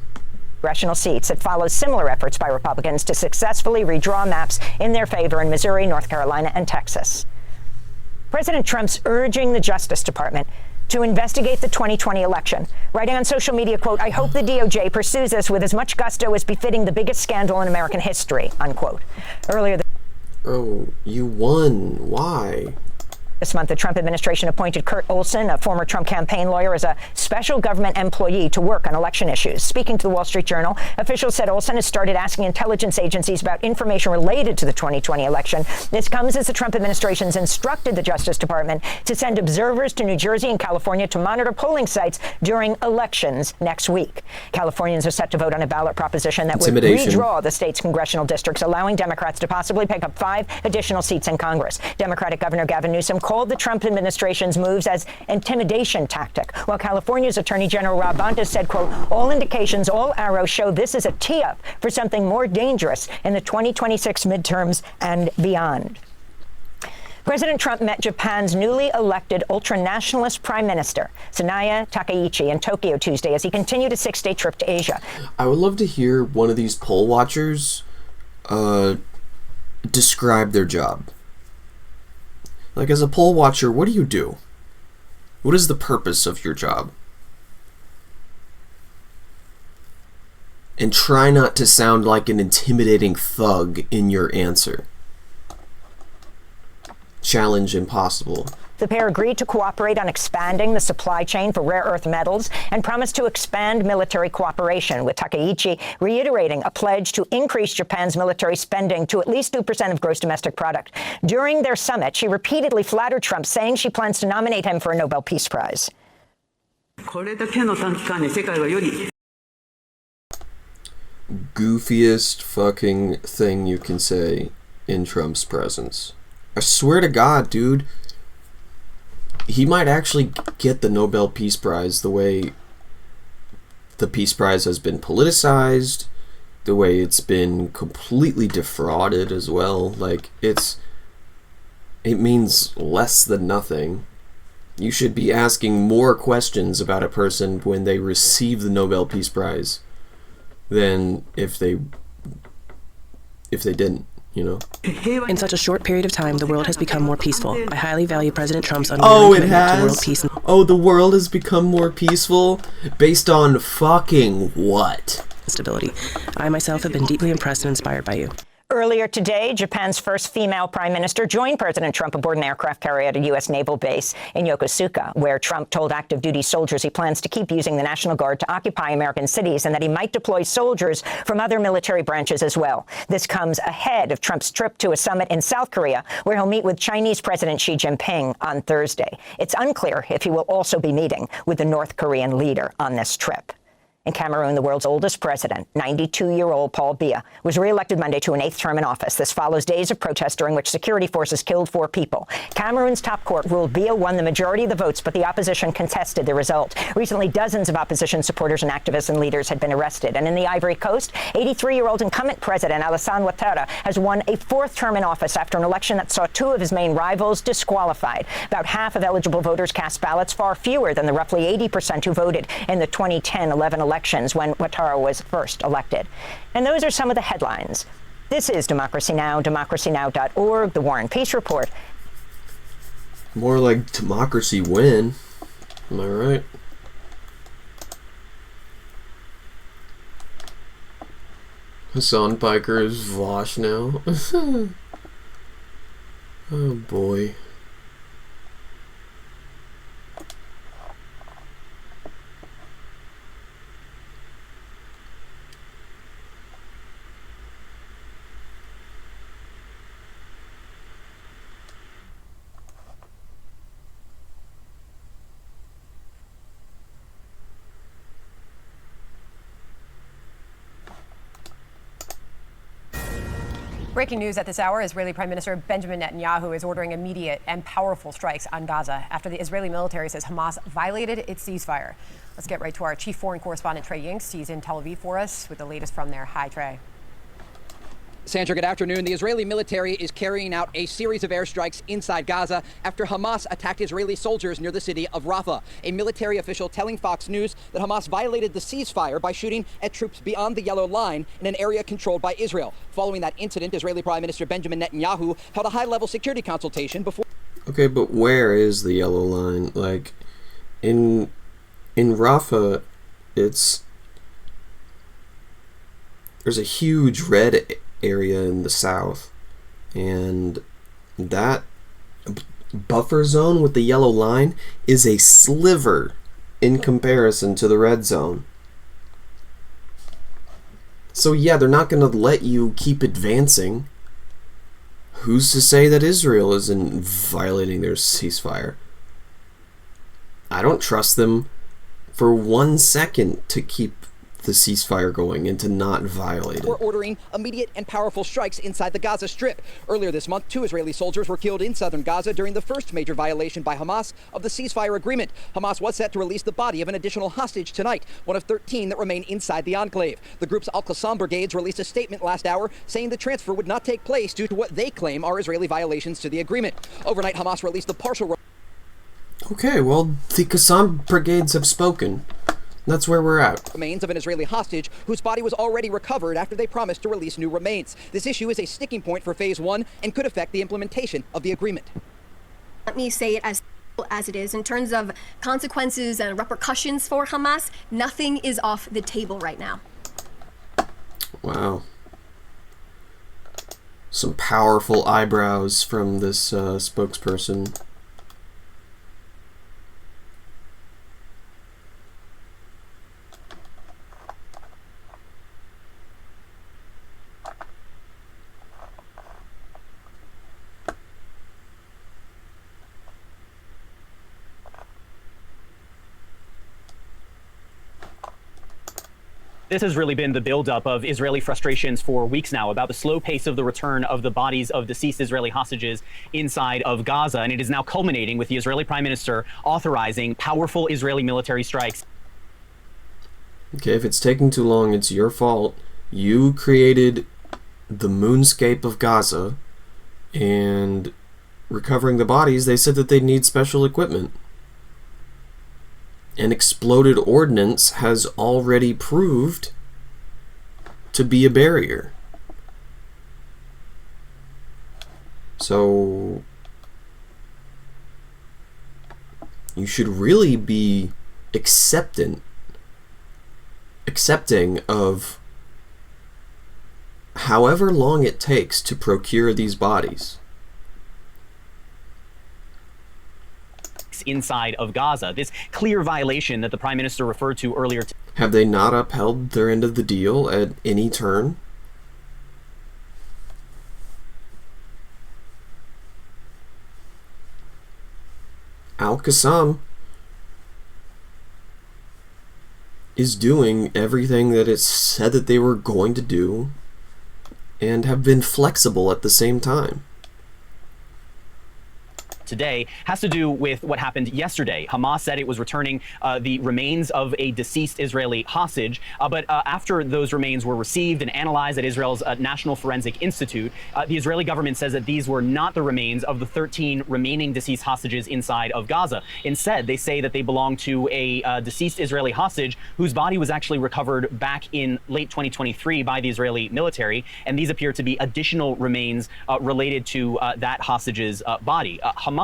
Congressional seats. It follows similar efforts by Republicans to successfully redraw maps in their favor in Missouri, North Carolina, and Texas. President Trump's urging the Justice Department to investigate the 2020 election, writing on social media, quote, "I hope the DOJ pursues this with as much gusto as befitting the biggest scandal in American history," unquote. Earlier Oh, you won. Why? this month, the Trump administration appointed Kurt Olson, a former Trump campaign lawyer, as a special government employee to work on election issues. Speaking to the Wall Street Journal, officials said Olson has started asking intelligence agencies about information related to the 2020 election. This comes as the Trump administration's instructed the Justice Department to send observers to New Jersey and California to monitor polling sites during elections next week. Californians are set to vote on a ballot proposition that would redraw the state's congressional districts, allowing Democrats to possibly pick up 5 additional seats in Congress. Democratic Governor Gavin Newsom called the Trump administration's moves as intimidation tactic, while California's Attorney General Rob Bonta said, quote, "All indications, all arrows show this is a tee-up for something more dangerous in the 2026 midterms and beyond." President Trump met Japan's newly elected ultra-nationalist prime minister, Sanaya Takaichi, in Tokyo Tuesday as he continued a 6-day trip to Asia. I would love to hear one of these poll watchers describe their job. Like, as a poll watcher, what do you do? What is the purpose of your job? And try not to sound like an intimidating thug in your answer. Challenge impossible. The pair agreed to cooperate on expanding the supply chain for rare earth metals and promised to expand military cooperation, with Takaichi reiterating a pledge to increase Japan's military spending to at least 2% of gross domestic product. During their summit, she repeatedly flattered Trump, saying she plans to nominate him for a Nobel Peace Prize. Goofiest fucking thing you can say in Trump's presence. I swear to God, dude, he might actually get the Nobel Peace Prize the way the Peace Prize has been politicized, the way it's been completely defrauded as well. Like, it means less than nothing. You should be asking more questions about a person when they receive the Nobel Peace Prize than if they didn't. You know? In such a short period of time, the world has become more peaceful. I highly value President Trump's unwavering commitment to world peace. Oh, the world has become more peaceful? Based on fucking what? Stability. I myself have been deeply impressed and inspired by you. Earlier today, Japan's first female prime minister joined President Trump aboard an aircraft carrier at a U.S. naval base in Yokosuka, where Trump told active duty soldiers he plans to keep using the National Guard to occupy American cities and that he might deploy soldiers from other military branches as well. This comes ahead of Trump's trip to a summit in South Korea, where he'll meet with Chinese President Xi Jinping on Thursday. It's unclear if he will also be meeting with the North Korean leader on this trip. In Cameroon, the world's oldest president, 92-year-old Paul Biya, was re-elected Monday to an 8th term in office. This follows days of protest during which security forces killed 4 people. Cameroon's top court ruled Biya won the majority of the votes, but the opposition contested the result. Recently, dozens of opposition supporters and activists and leaders had been arrested. And in the Ivory Coast, 83-year-old incumbent President Alassane Ouattara has won a 4th term in office after an election that saw 2 of his main rivals disqualified. About half of eligible voters cast ballots, far fewer than the roughly 80% who voted in the 2010-11 elections when Ouattara was first elected. And those are some of the headlines. This is Democracy Now!, democracynow.org, The War and Peace Report. More like democracy win. Am I right? Hassan Piker is Vosh now. Oh boy. Breaking news at this hour, Israeli Prime Minister Benjamin Netanyahu is ordering immediate and powerful strikes on Gaza after the Israeli military says Hamas violated its ceasefire. Let's get right to our chief foreign correspondent, Trey Yingst. He's in Tel Aviv for us with the latest from there. Hi, Trey. Sandra, good afternoon. The Israeli military is carrying out a series of airstrikes inside Gaza after Hamas attacked Israeli soldiers near the city of Rafah. A military official telling Fox News that Hamas violated the ceasefire by shooting at troops beyond the yellow line in an area controlled by Israel. Following that incident, Israeli Prime Minister Benjamin Netanyahu held a high-level security consultation before... Okay, but where is the yellow line? Like, in Rafah, there's a huge red area in the south, and that buffer zone with the yellow line is a sliver in comparison to the red zone. So yeah, they're not going to let you keep advancing. Who's to say that Israel isn't violating their ceasefire? I don't trust them for 1 second to keep the ceasefire going and to not violate it. We're ordering immediate and powerful strikes inside the Gaza Strip. Earlier this month, 2 Israeli soldiers were killed in southern Gaza during the first major violation by Hamas of the ceasefire agreement. Hamas was set to release the body of an additional hostage tonight, one of 13 that remain inside the enclave. The group's Al-Qassam brigades released a statement last hour saying the transfer would not take place due to what they claim are Israeli violations to the agreement. Overnight, Hamas released the partial... Okay, well, the Qassam brigades have spoken. That's where we're at. Remains of an Israeli hostage whose body was already recovered after they promised to release new remains. This issue is a sticking point for Phase 1 and could affect the implementation of the agreement. Let me say it as it is. In terms of consequences and repercussions for Hamas, nothing is off the table right now. Wow. Some powerful eyebrows from this spokesperson. This has really been the buildup of Israeli frustrations for weeks now about the slow pace of the return of the bodies of deceased Israeli hostages inside of Gaza. And it is now culminating with the Israeli Prime Minister authorizing powerful Israeli military strikes. Okay, if it's taking too long, it's your fault. You created the moonscape of Gaza, and recovering the bodies, they said that they need special equipment. An exploded ordnance has already proved to be a barrier. So you should really be accepting of however long it takes to procure these bodies. Inside of Gaza, this clear violation that the Prime Minister referred to earlier. Have they not upheld their end of the deal at any turn? Al-Qassam is doing everything that it said that they were going to do and have been flexible at the same time. Today has to do with what happened yesterday. Hamas said it was returning the remains of a deceased Israeli hostage, but after those remains were received and analyzed at Israel's National Forensic Institute, the Israeli government says that these were not the remains of the 13 remaining deceased hostages inside of Gaza. Instead, they say that they belong to a deceased Israeli hostage whose body was actually recovered back in late 2023 by the Israeli military, and these appear to be additional remains related to that hostage's body. Hamas,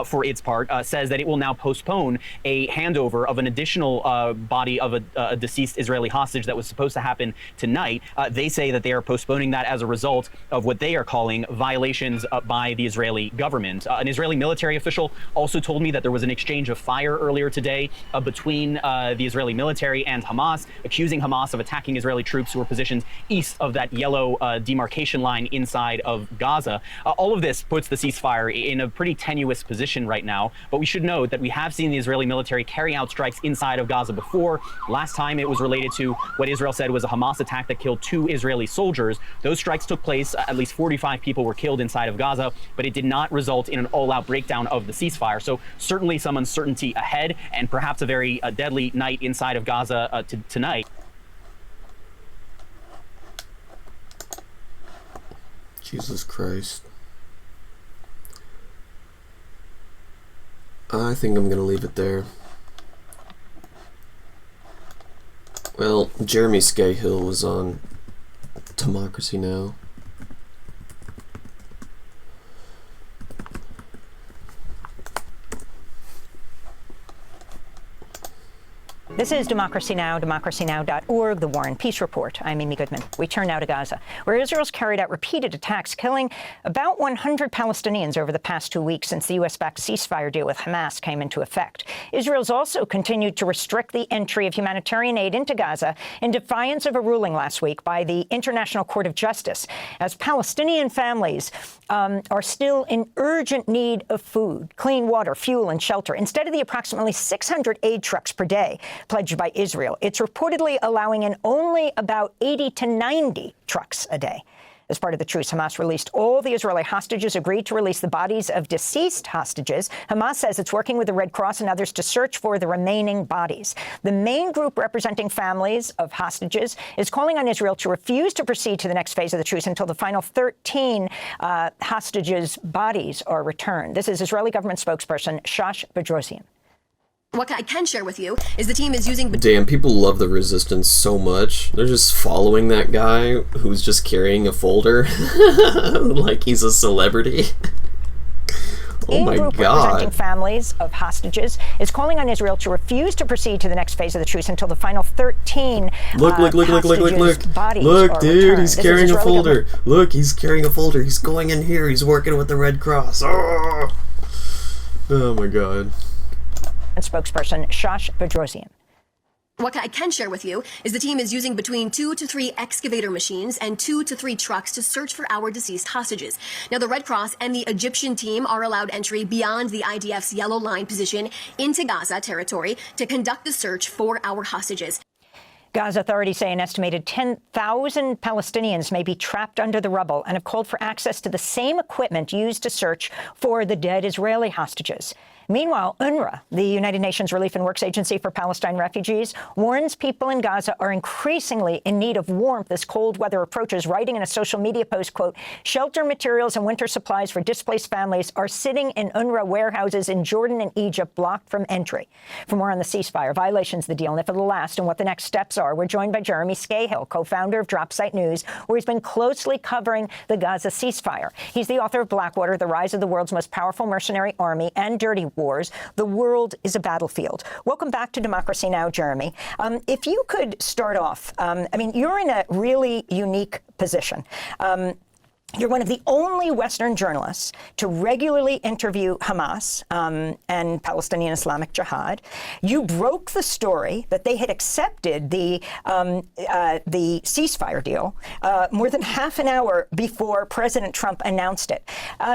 for its part, says that it will now postpone a handover of an additional body of a deceased Israeli hostage that was supposed to happen tonight. They say that they are postponing that as a result of what they are calling violations by the Israeli government. An Israeli military official also told me that there was an exchange of fire earlier today between the Israeli military and Hamas, accusing Hamas of attacking Israeli troops who were positioned east of that yellow demarcation line inside of Gaza. All of this puts the ceasefire in a pretty tenuous position right now, but we should note that we have seen the Israeli military carry out strikes inside of Gaza before. Last time it was related to what Israel said was a Hamas attack that killed 2 Israeli soldiers. Those strikes took place, at least 45 people were killed inside of Gaza, but it did not result in an all-out breakdown of the ceasefire. So certainly some uncertainty ahead, and perhaps a very deadly night inside of Gaza tonight. Jesus Christ. I think I'm gonna leave it there. Well, Jeremy Scahill was on Democracy Now! This is Democracy Now!, democracynow.org, The War and Peace Report. I'm Amy Goodman. We turn now to Gaza, where Israel's carried out repeated attacks, killing about 100 Palestinians over the past 2 weeks since the U.S.-backed ceasefire deal with Hamas came into effect. Israel's also continued to restrict the entry of humanitarian aid into Gaza in defiance of a ruling last week by the International Court of Justice, as Palestinian families are still in urgent need of food, clean water, fuel, and shelter, instead of the approximately 600 aid trucks per day pledged by Israel. It's reportedly allowing in only about 80 to 90 trucks a day. As part of the truce, Hamas released all the Israeli hostages, agreed to release the bodies of deceased hostages. Hamas says it's working with the Red Cross and others to search for the remaining bodies. The main group representing families of hostages is calling on Israel to refuse to proceed to the next phase of the truce until the final 13 hostages' bodies are returned. This is Israeli government spokesperson Shosh Bedrosian. What I can share with you is the team is using... Damn, people love the resistance so much. They're just following that guy who's just carrying a folder like he's a celebrity. Oh my group God. Representing families of hostages is calling on Israel to refuse to proceed to the next phase of the truce until the final 13 Look, bodies dude, returned. he's carrying a folder. Look, he's carrying a folder. He's going in here. He's working with the Red Cross. Oh my God. Spokesperson Shosh Bedrosian. What I can share with you is the team is using between 2 to 3 excavator machines and 2 to 3 trucks to search for our deceased hostages. Now, the Red Cross and the Egyptian team are allowed entry beyond the IDF's yellow line position into Gaza territory to conduct the search for our hostages. Gaza authorities say an estimated 10,000 Palestinians may be trapped under the rubble and have called for access to the same equipment used to search for the dead Israeli hostages. Meanwhile, UNRWA, the United Nations Relief and Works Agency for Palestine Refugees, warns people in Gaza are increasingly in need of warmth as cold weather approaches, writing in a social media post, quote, "Shelter materials and winter supplies for displaced families are sitting in UNRWA warehouses in Jordan and Egypt, blocked from entry." For more on the ceasefire, violations of the deal, and if it will last, and what the next steps Star. We're joined by Jeremy Scahill, co-founder of Dropsite News, where he's been closely covering the Gaza ceasefire. He's the author of Blackwater, The Rise of the World's Most Powerful Mercenary Army, and Dirty Wars, The World is a Battlefield. Welcome back to Democracy Now!, Jeremy. If you could start off, you're in a really unique position. You're one of the only Western journalists to regularly interview Hamas and Palestinian Islamic Jihad. You broke the story that they had accepted the ceasefire deal more than half an hour before President Trump announced it.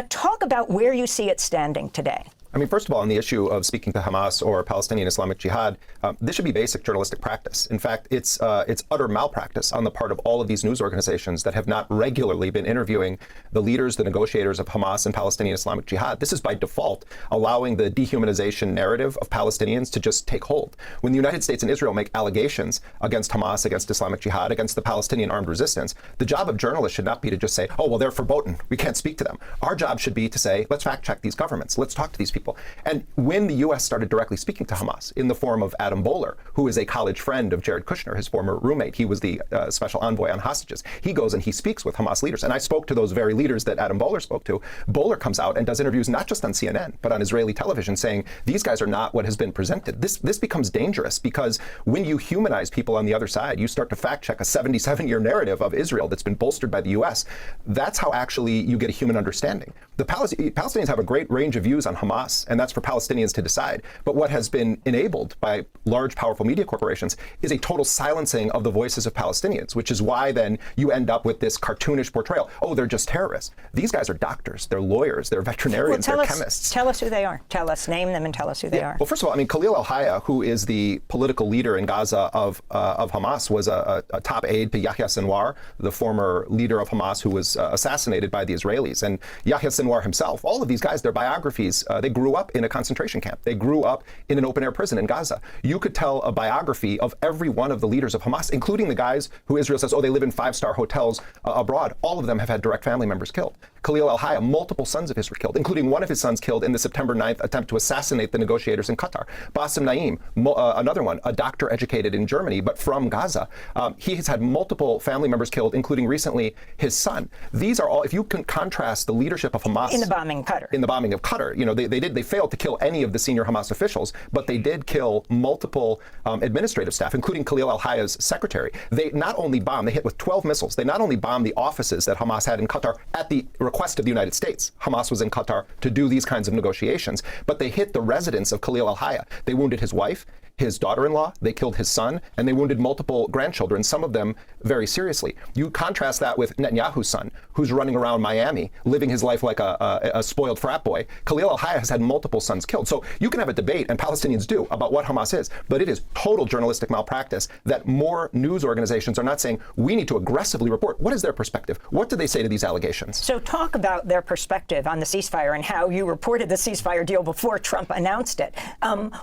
Talk about where you see it standing today. First of all, on the issue of speaking to Hamas or Palestinian Islamic Jihad, this should be basic journalistic practice. In fact, it's utter malpractice on the part of all of these news organizations that have not regularly been interviewing the leaders, the negotiators of Hamas and Palestinian Islamic Jihad. This is by default allowing the dehumanization narrative of Palestinians to just take hold. When the United States and Israel make allegations against Hamas, against Islamic Jihad, against the Palestinian armed resistance, the job of journalists should not be to just say, oh, well, they're verboten. We can't speak to them. Our job should be to say, let's fact check these governments. Let's talk to these people. And when the U.S. started directly speaking to Hamas in the form of Adam Boehler, who is a college friend of Jared Kushner, his former roommate, he was the special envoy on hostages. He goes and he speaks with Hamas leaders. And I spoke to those very leaders that Adam Boehler spoke to. Boehler comes out and does interviews not just on CNN, but on Israeli television saying these guys are not what has been presented. This becomes dangerous because when you humanize people on the other side, you start to fact check a 77-year narrative of Israel that's been bolstered by the U.S. That's how actually you get a human understanding. The Palestinians have a great range of views on Hamas, and that's for Palestinians to decide. But what has been enabled by large, powerful media corporations is a total silencing of the voices of Palestinians, which is why then you end up with this cartoonish portrayal. Oh, they're just terrorists. These guys are doctors, they're lawyers, they're veterinarians, they're chemists. Tell us who they are. Name them and tell us who they are. Well, first of all, Khalil al-Hayya, who is the political leader in Gaza of Hamas, was a top aide to Yahya Sinwar, the former leader of Hamas who was assassinated by the Israelis. And Yahya Sinwar himself, all of these guys, their biographies, they grew up in a concentration camp. They grew up in an open-air prison in Gaza. You could tell a biography of every one of the leaders of Hamas, including the guys who Israel says, oh, they live in five-star hotels abroad. All of them have had direct family members killed. Khalil al-Hayya, multiple sons of his were killed, including one of his sons killed in the September 9th attempt to assassinate the negotiators in Qatar. Bassem Naim, another one, a doctor educated in Germany, but from Gaza. He has had multiple family members killed, including recently his son. These are all, if you can contrast the leadership of Hamas. In the bombing of Qatar. They failed to kill any of the senior Hamas officials, but they did kill multiple administrative staff, including Khalil al-Hayya's secretary. They not only bombed, they hit with 12 missiles. They not only bombed the offices that Hamas had in Qatar at the request of the United States. Hamas was in Qatar to do these kinds of negotiations, but they hit the residence of Khalil al-Hayya. They wounded his wife, his daughter-in-law, they killed his son, and they wounded multiple grandchildren, some of them very seriously. You contrast that with Netanyahu's son, who's running around Miami, living his life like a spoiled frat boy. Khalil al-Hayya has had multiple sons killed. So you can have a debate, and Palestinians do, about what Hamas is, but it is total journalistic malpractice that more news organizations are not saying, we need to aggressively report. What is their perspective? What do they say to these allegations? So talk about their perspective on the ceasefire and how you reported the ceasefire deal before Trump announced it.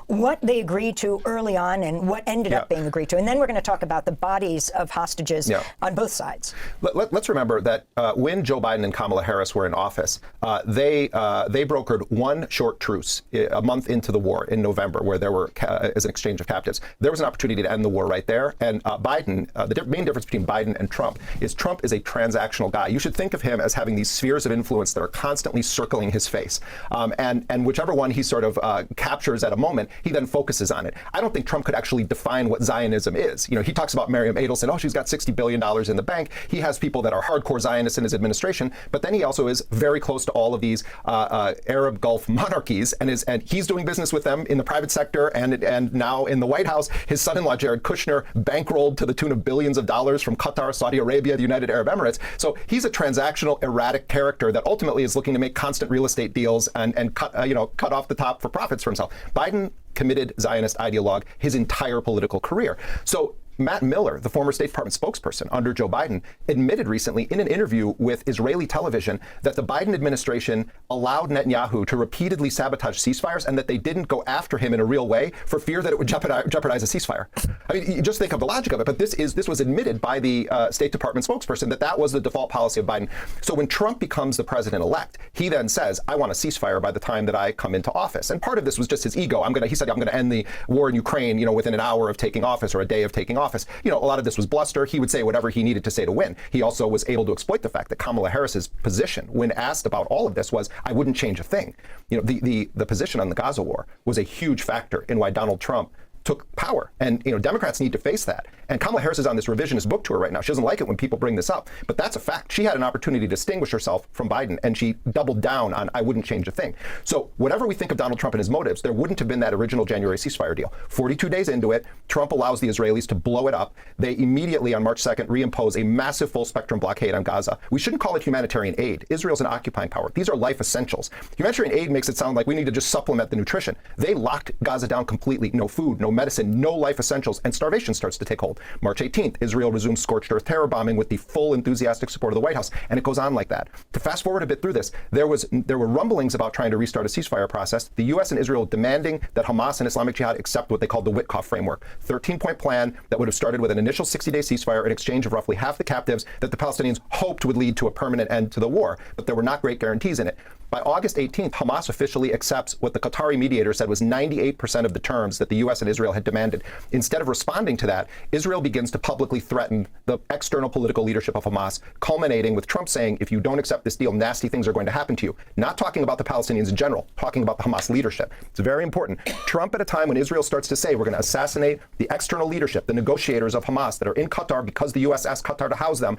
What they agreed to early on and what ended up being agreed to. And then we're going to talk about the bodies of hostages on both sides. Let's remember that when Joe Biden and Kamala Harris were in office, they brokered one short truce a month into the war in November, where there were, as an exchange of captives. There was an opportunity to end the war right there. And Biden, the main difference between Biden and Trump is a transactional guy. You should think of him as having these spheres of influence that are constantly circling his face. And whichever one he sort of captures at a moment, he then focuses on it. I don't think Trump could actually define what Zionism is. He talks about Miriam Adelson. Oh, she's got $60 billion in the bank. He has people that are hardcore Zionists in his administration, but then he also is very close to all of these Arab Gulf monarchies, and he's doing business with them in the private sector and now in the White House. His son-in-law, Jared Kushner, bankrolled to the tune of billions of dollars from Qatar, Saudi Arabia, the United Arab Emirates. So he's a transactional, erratic character that ultimately is looking to make constant real estate deals and cut off the top for profits for himself. Biden committed Zionist ideologue his entire political career. So Matt Miller, the former State Department spokesperson under Joe Biden, admitted recently in an interview with Israeli television that the Biden administration allowed Netanyahu to repeatedly sabotage ceasefires and that they didn't go after him in a real way for fear that it would jeopardize a ceasefire. I mean, you just think of the logic of it, but this was admitted by the State Department spokesperson that was the default policy of Biden. So when Trump becomes the president-elect, he then says, I want a ceasefire by the time that I come into office. And part of this was just his ego. He said, I'm going to end the war in Ukraine, within an hour of taking office or a day of taking office. office. A lot of this was bluster. He would say whatever he needed to say to win. He also was able to exploit the fact that Kamala Harris's position when asked about all of this was, I wouldn't change a thing. The position on the Gaza war was a huge factor in why Donald Trump took power. And, Democrats need to face that. And Kamala Harris is on this revisionist book tour right now. She doesn't like it when people bring this up, but that's a fact. She had an opportunity to distinguish herself from Biden, and she doubled down on, I wouldn't change a thing. So whatever we think of Donald Trump and his motives, there wouldn't have been that original January ceasefire deal. 42 days into it, Trump allows the Israelis to blow it up. They immediately, on March 2nd, reimpose a massive full-spectrum blockade on Gaza. We shouldn't call it humanitarian aid. Israel's an occupying power. These are life essentials. Humanitarian aid makes it sound like we need to just supplement the nutrition. They locked Gaza down completely. No food, no medicine, no life essentials, and starvation starts to take hold. March 18th, Israel resumes scorched earth terror bombing with the full enthusiastic support of the White House, and it goes on like that. To fast forward a bit through this, there were rumblings about trying to restart a ceasefire process. The U.S. and Israel demanding that Hamas and Islamic Jihad accept what they called the Witkoff framework, 13-point plan that would have started with an initial 60-day ceasefire in exchange of roughly half the captives that the Palestinians hoped would lead to a permanent end to the war, but there were not great guarantees in it. By August 18th, Hamas officially accepts what the Qatari mediator said was 98% of the terms that the U.S. and Israel had demanded. Instead of responding to that, Israel begins to publicly threaten the external political leadership of Hamas, culminating with Trump saying, if you don't accept this deal, nasty things are going to happen to you. Not talking about the Palestinians in general, talking about the Hamas leadership. It's very important. Trump, at a time when Israel starts to say, we're going to assassinate the external leadership, the negotiators of Hamas that are in Qatar because the U.S. asked Qatar to house them,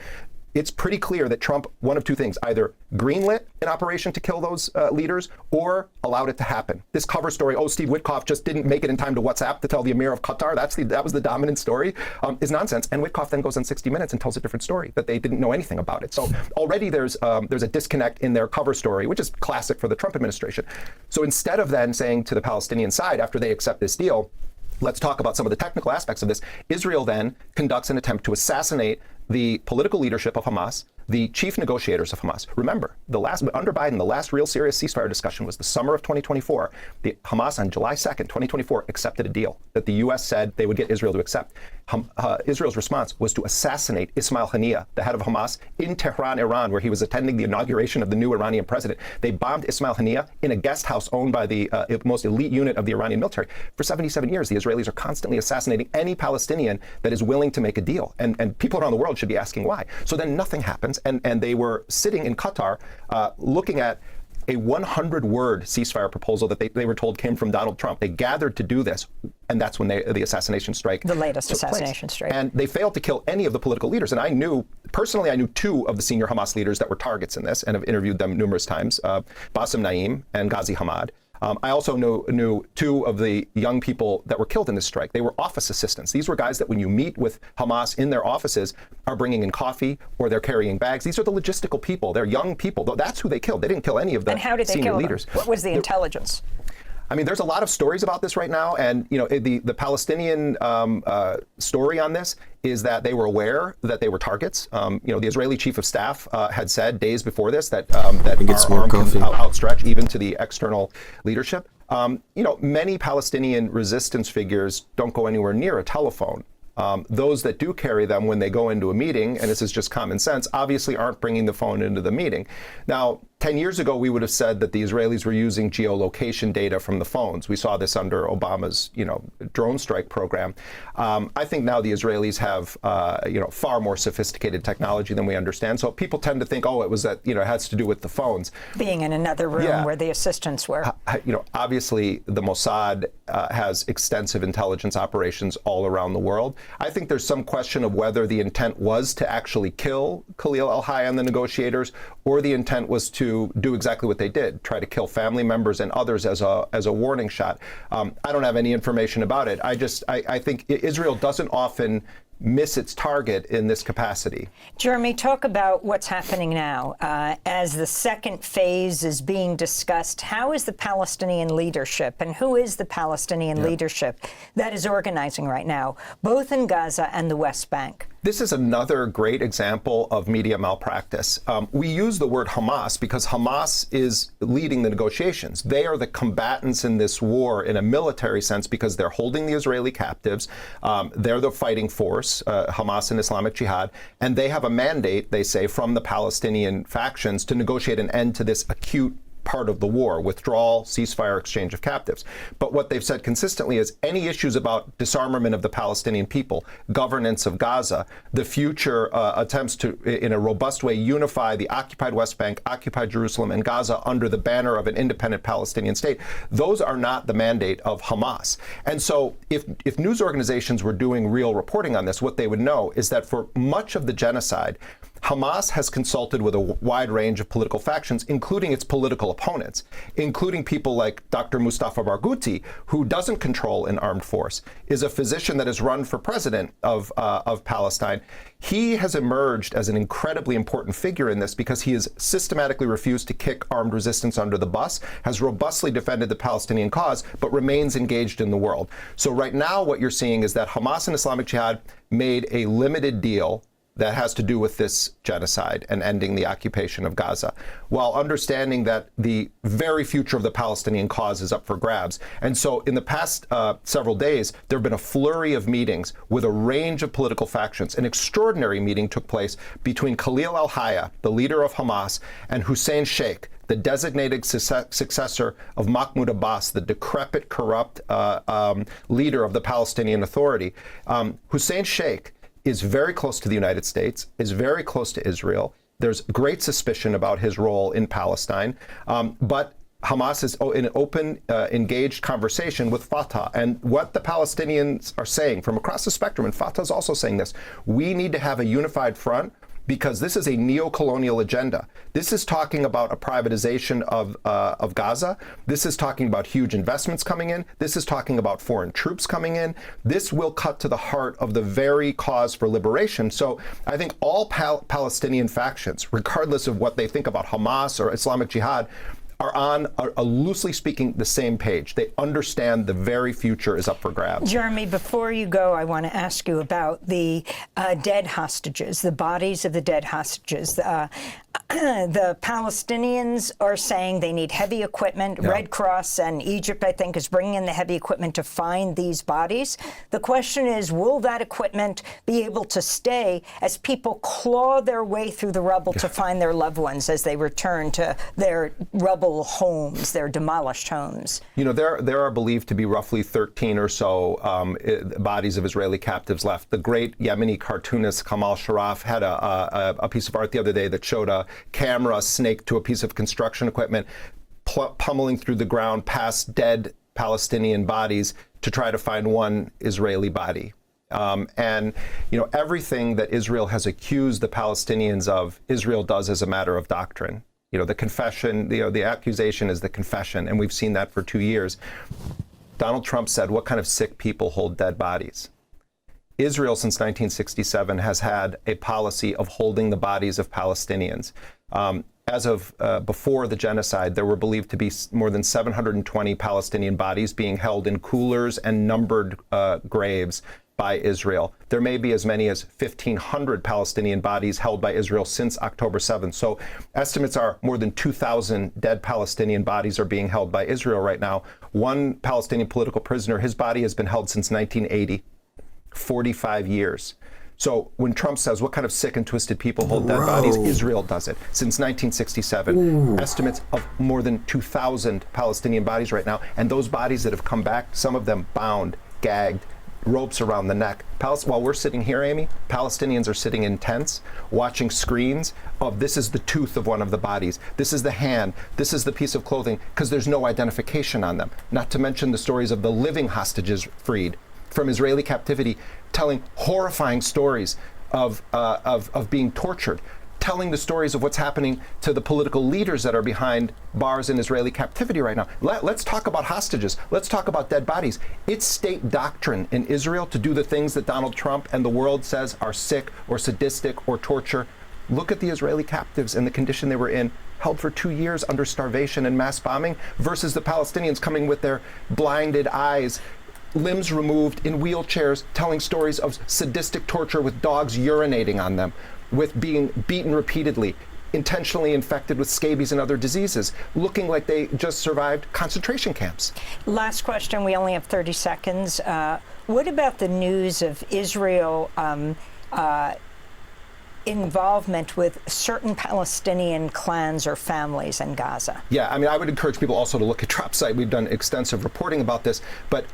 it's pretty clear that Trump, one of two things, either greenlit an operation to kill those leaders or allowed it to happen. This cover story, Steve Witkoff just didn't make it in time to WhatsApp to tell the Emir of Qatar, that was the dominant story, is nonsense. And Witkoff then goes on 60 Minutes and tells a different story, that they didn't know anything about it. So already there's a disconnect in their cover story, which is classic for the Trump administration. So instead of then saying to the Palestinian side, after they accept this deal, let's talk about some of the technical aspects of this, Israel then conducts an attempt to assassinate the political leadership of Hamas, the chief negotiators of Hamas. Remember, under Biden, the last real serious ceasefire discussion was the summer of 2024. The Hamas on July 2nd, 2024, accepted a deal that the U.S. said they would get Israel to accept. Israel's response was to assassinate Ismail Haniyeh, the head of Hamas, in Tehran, Iran, where he was attending the inauguration of the new Iranian president. They bombed Ismail Haniyeh in a guest house owned by the most elite unit of the Iranian military. For 77 years, the Israelis are constantly assassinating any Palestinian that is willing to make a deal. And people around the world should be asking why. So then nothing happens, and they were sitting in Qatar looking at a 100-word ceasefire proposal that they were told came from Donald Trump. They gathered to do this, and that's when the assassination strike The latest took assassination place. strike. And they failed to kill any of the political leaders. And I knew two of the senior Hamas leaders that were targets in this, and have interviewed them numerous times, Bassem Naim and Ghazi Hamad. I also knew two of the young people that were killed in this strike. They were office assistants. These were guys that when you meet with Hamas in their offices are bringing in coffee or they're carrying bags. These are the logistical people. They're young people. That's who they killed. They didn't kill any of the And how did they senior kill leaders. them? What was the intelligence? I mean, there's a lot of stories about this right now, and the Palestinian story on this is that they were aware that they were targets. The Israeli chief of staff had said days before this that our arm can outstretch even to the external leadership. Many Palestinian resistance figures don't go anywhere near a telephone. Those that do carry them when they go into a meeting, and this is just common sense, obviously aren't bringing the phone into the meeting. Now, 10 years ago, we would have said that the Israelis were using geolocation data from the phones. We saw this under Obama's, drone strike program. I think now the Israelis have, far more sophisticated technology than we understand. So people tend to think, it was that, it has to do with the phones. Being in another room where the assistants were. Obviously, the Mossad has extensive intelligence operations all around the world. I think there's some question of whether the intent was to actually kill Khalil al-Hayya and the negotiators, or the intent was to do exactly what they did, try to kill family members and others as a warning shot. I don't have any information about it. I think Israel doesn't often miss its target in this capacity. Jeremy, talk about what's happening now. As the second phase is being discussed, how is the Palestinian leadership, and who is the Palestinian leadership that is organizing right now, both in Gaza and the West Bank? This is another great example of media malpractice. We use the word Hamas because Hamas is leading the negotiations. They are the combatants in this war in a military sense because they're holding the Israeli captives. They're the fighting force, Hamas and Islamic Jihad, and they have a mandate, they say, from the Palestinian factions to negotiate an end to this acute part of the war: withdrawal, ceasefire, exchange of captives. But what they've said consistently is any issues about disarmament of the Palestinian people, governance of Gaza, the future attempts to, in a robust way, unify the occupied West Bank, occupied Jerusalem, and Gaza under the banner of an independent Palestinian state, those are not the mandate of Hamas. And so if news organizations were doing real reporting on this, what they would know is that for much of the genocide, Hamas has consulted with a wide range of political factions, including its political opponents, including people like Dr. Mustafa Barghouti, who doesn't control an armed force, is a physician that has run for president of Palestine. He has emerged as an incredibly important figure in this because he has systematically refused to kick armed resistance under the bus, has robustly defended the Palestinian cause, but remains engaged in the world. So right now what you're seeing is that Hamas and Islamic Jihad made a limited deal that has to do with this genocide and ending the occupation of Gaza, while understanding that the very future of the Palestinian cause is up for grabs. And so in the past several days, there have been a flurry of meetings with a range of political factions. An extraordinary meeting took place between Khalil al-Hayya, the leader of Hamas, and Hussein Sheikh, the designated successor of Mahmoud Abbas, the decrepit, corrupt leader of the Palestinian Authority. Hussein Sheikh is very close to the United States, is very close to Israel. There's great suspicion about his role in Palestine, but Hamas is in an open, engaged conversation with Fatah. And what the Palestinians are saying from across the spectrum, and Fatah is also saying this, we need to have a unified front because this is a neo-colonial agenda. This is talking about a privatization of Gaza. This is talking about huge investments coming in. This is talking about foreign troops coming in. This will cut to the heart of the very cause for liberation. So I think all Palestinian factions, regardless of what they think about Hamas or Islamic Jihad, are on, loosely speaking, the same page. They understand the very future is up for grabs. Jeremy, before you go, I want to ask you about the dead hostages, the bodies of the dead hostages. The Palestinians are saying they need heavy equipment. Yeah. Red Cross and Egypt, I think, is bringing in the heavy equipment to find these bodies. The question is, will that equipment be able to stay as people claw their way through the rubble to find their loved ones as they return to their rubble homes, their demolished homes? You know, there are believed to be roughly 13 or so bodies of Israeli captives left. The great Yemeni cartoonist Kamal Sharaf had a piece of art the other day that showed a camera snaked to a piece of construction equipment, pummeling through the ground past dead Palestinian bodies to try to find one Israeli body. And, you know, everything that Israel has accused the Palestinians of, Israel does as a matter of doctrine. You know, the confession, the accusation is the confession, and we've seen that for 2 years. Donald Trump said, what kind of sick people hold dead bodies? Israel, since 1967, has had a policy of holding the bodies of Palestinians. As of before the genocide, there were believed to be more than 720 Palestinian bodies being held in coolers and numbered graves by Israel. There may be as many as 1,500 Palestinian bodies held by Israel since October 7th. So estimates are more than 2,000 dead Palestinian bodies are being held by Israel right now. One Palestinian political prisoner, his body has been held since 1980, 45 years. So when Trump says, what kind of sick and twisted people hold dead bodies? Israel does it. Since 1967, estimates of more than 2,000 Palestinian bodies right now. And those bodies that have come back, some of them bound, gagged, ropes around the neck. While we're sitting here, Amy, Palestinians are sitting in tents, watching screens of this is the tooth of one of the bodies, this is the hand, this is the piece of clothing, because there's no identification on them. Not to mention the stories of the living hostages freed from Israeli captivity, telling horrifying stories of being tortured, telling the stories of what's happening to the political leaders that are behind bars in Israeli captivity right now. Let's talk about hostages. Let's talk about dead bodies. It's state doctrine in Israel to do the things that Donald Trump and the world says are sick or sadistic or torture. Look at the Israeli captives and the condition they were in, held for 2 years under starvation and mass bombing, versus the Palestinians coming with their blinded eyes, limbs removed, in wheelchairs, telling stories of sadistic torture with dogs urinating on them, with being beaten repeatedly, intentionally infected with scabies and other diseases, looking like they just survived concentration camps. Last question, we only have 30 seconds. What about the news of Israel involvement with certain Palestinian clans or families in Gaza. Yeah, I mean, I would encourage people also to look at Dropsite. We've done extensive reporting about this, but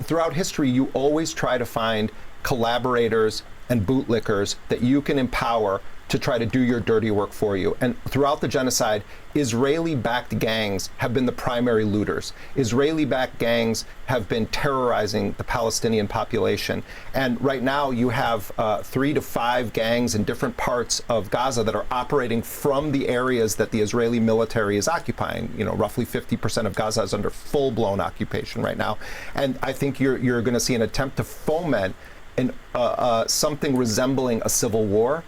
throughout history, you always try to find collaborators and bootlickers that you can empower to try to do your dirty work for you. And throughout the genocide, Israeli-backed gangs have been the primary looters. Israeli-backed gangs have been terrorizing the Palestinian population. And right now you have 3 to 5 gangs in different parts of Gaza that are operating from the areas that the Israeli military is occupying. You know, roughly 50% of Gaza is under full-blown occupation right now. And I think you're going to see an attempt to foment something resembling a civil war.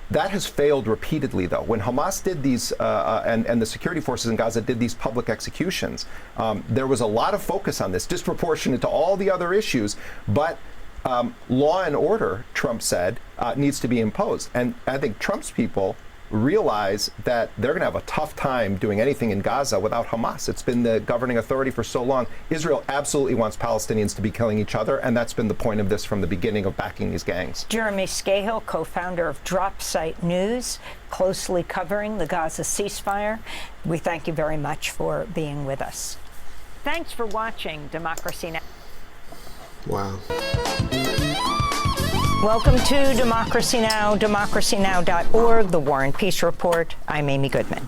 That has failed repeatedly, though. When Hamas did these, and the security forces in Gaza did these public executions, there was a lot of focus on this, disproportionate to all the other issues, but law and order, Trump said, needs to be imposed. And I think Trump's people realize that they're going to have a tough time doing anything in Gaza without Hamas. It's been the governing authority for so long. Israel absolutely wants Palestinians to be killing each other, and that's been the point of this from the beginning of backing these gangs. Jeremy Scahill, co-founder of Dropsite News, closely covering the Gaza ceasefire. We thank you very much for being with us. Thanks for watching Democracy Now! Wow. Welcome to Democracy Now!, democracynow.org, the War and Peace Report. I'm Amy Goodman.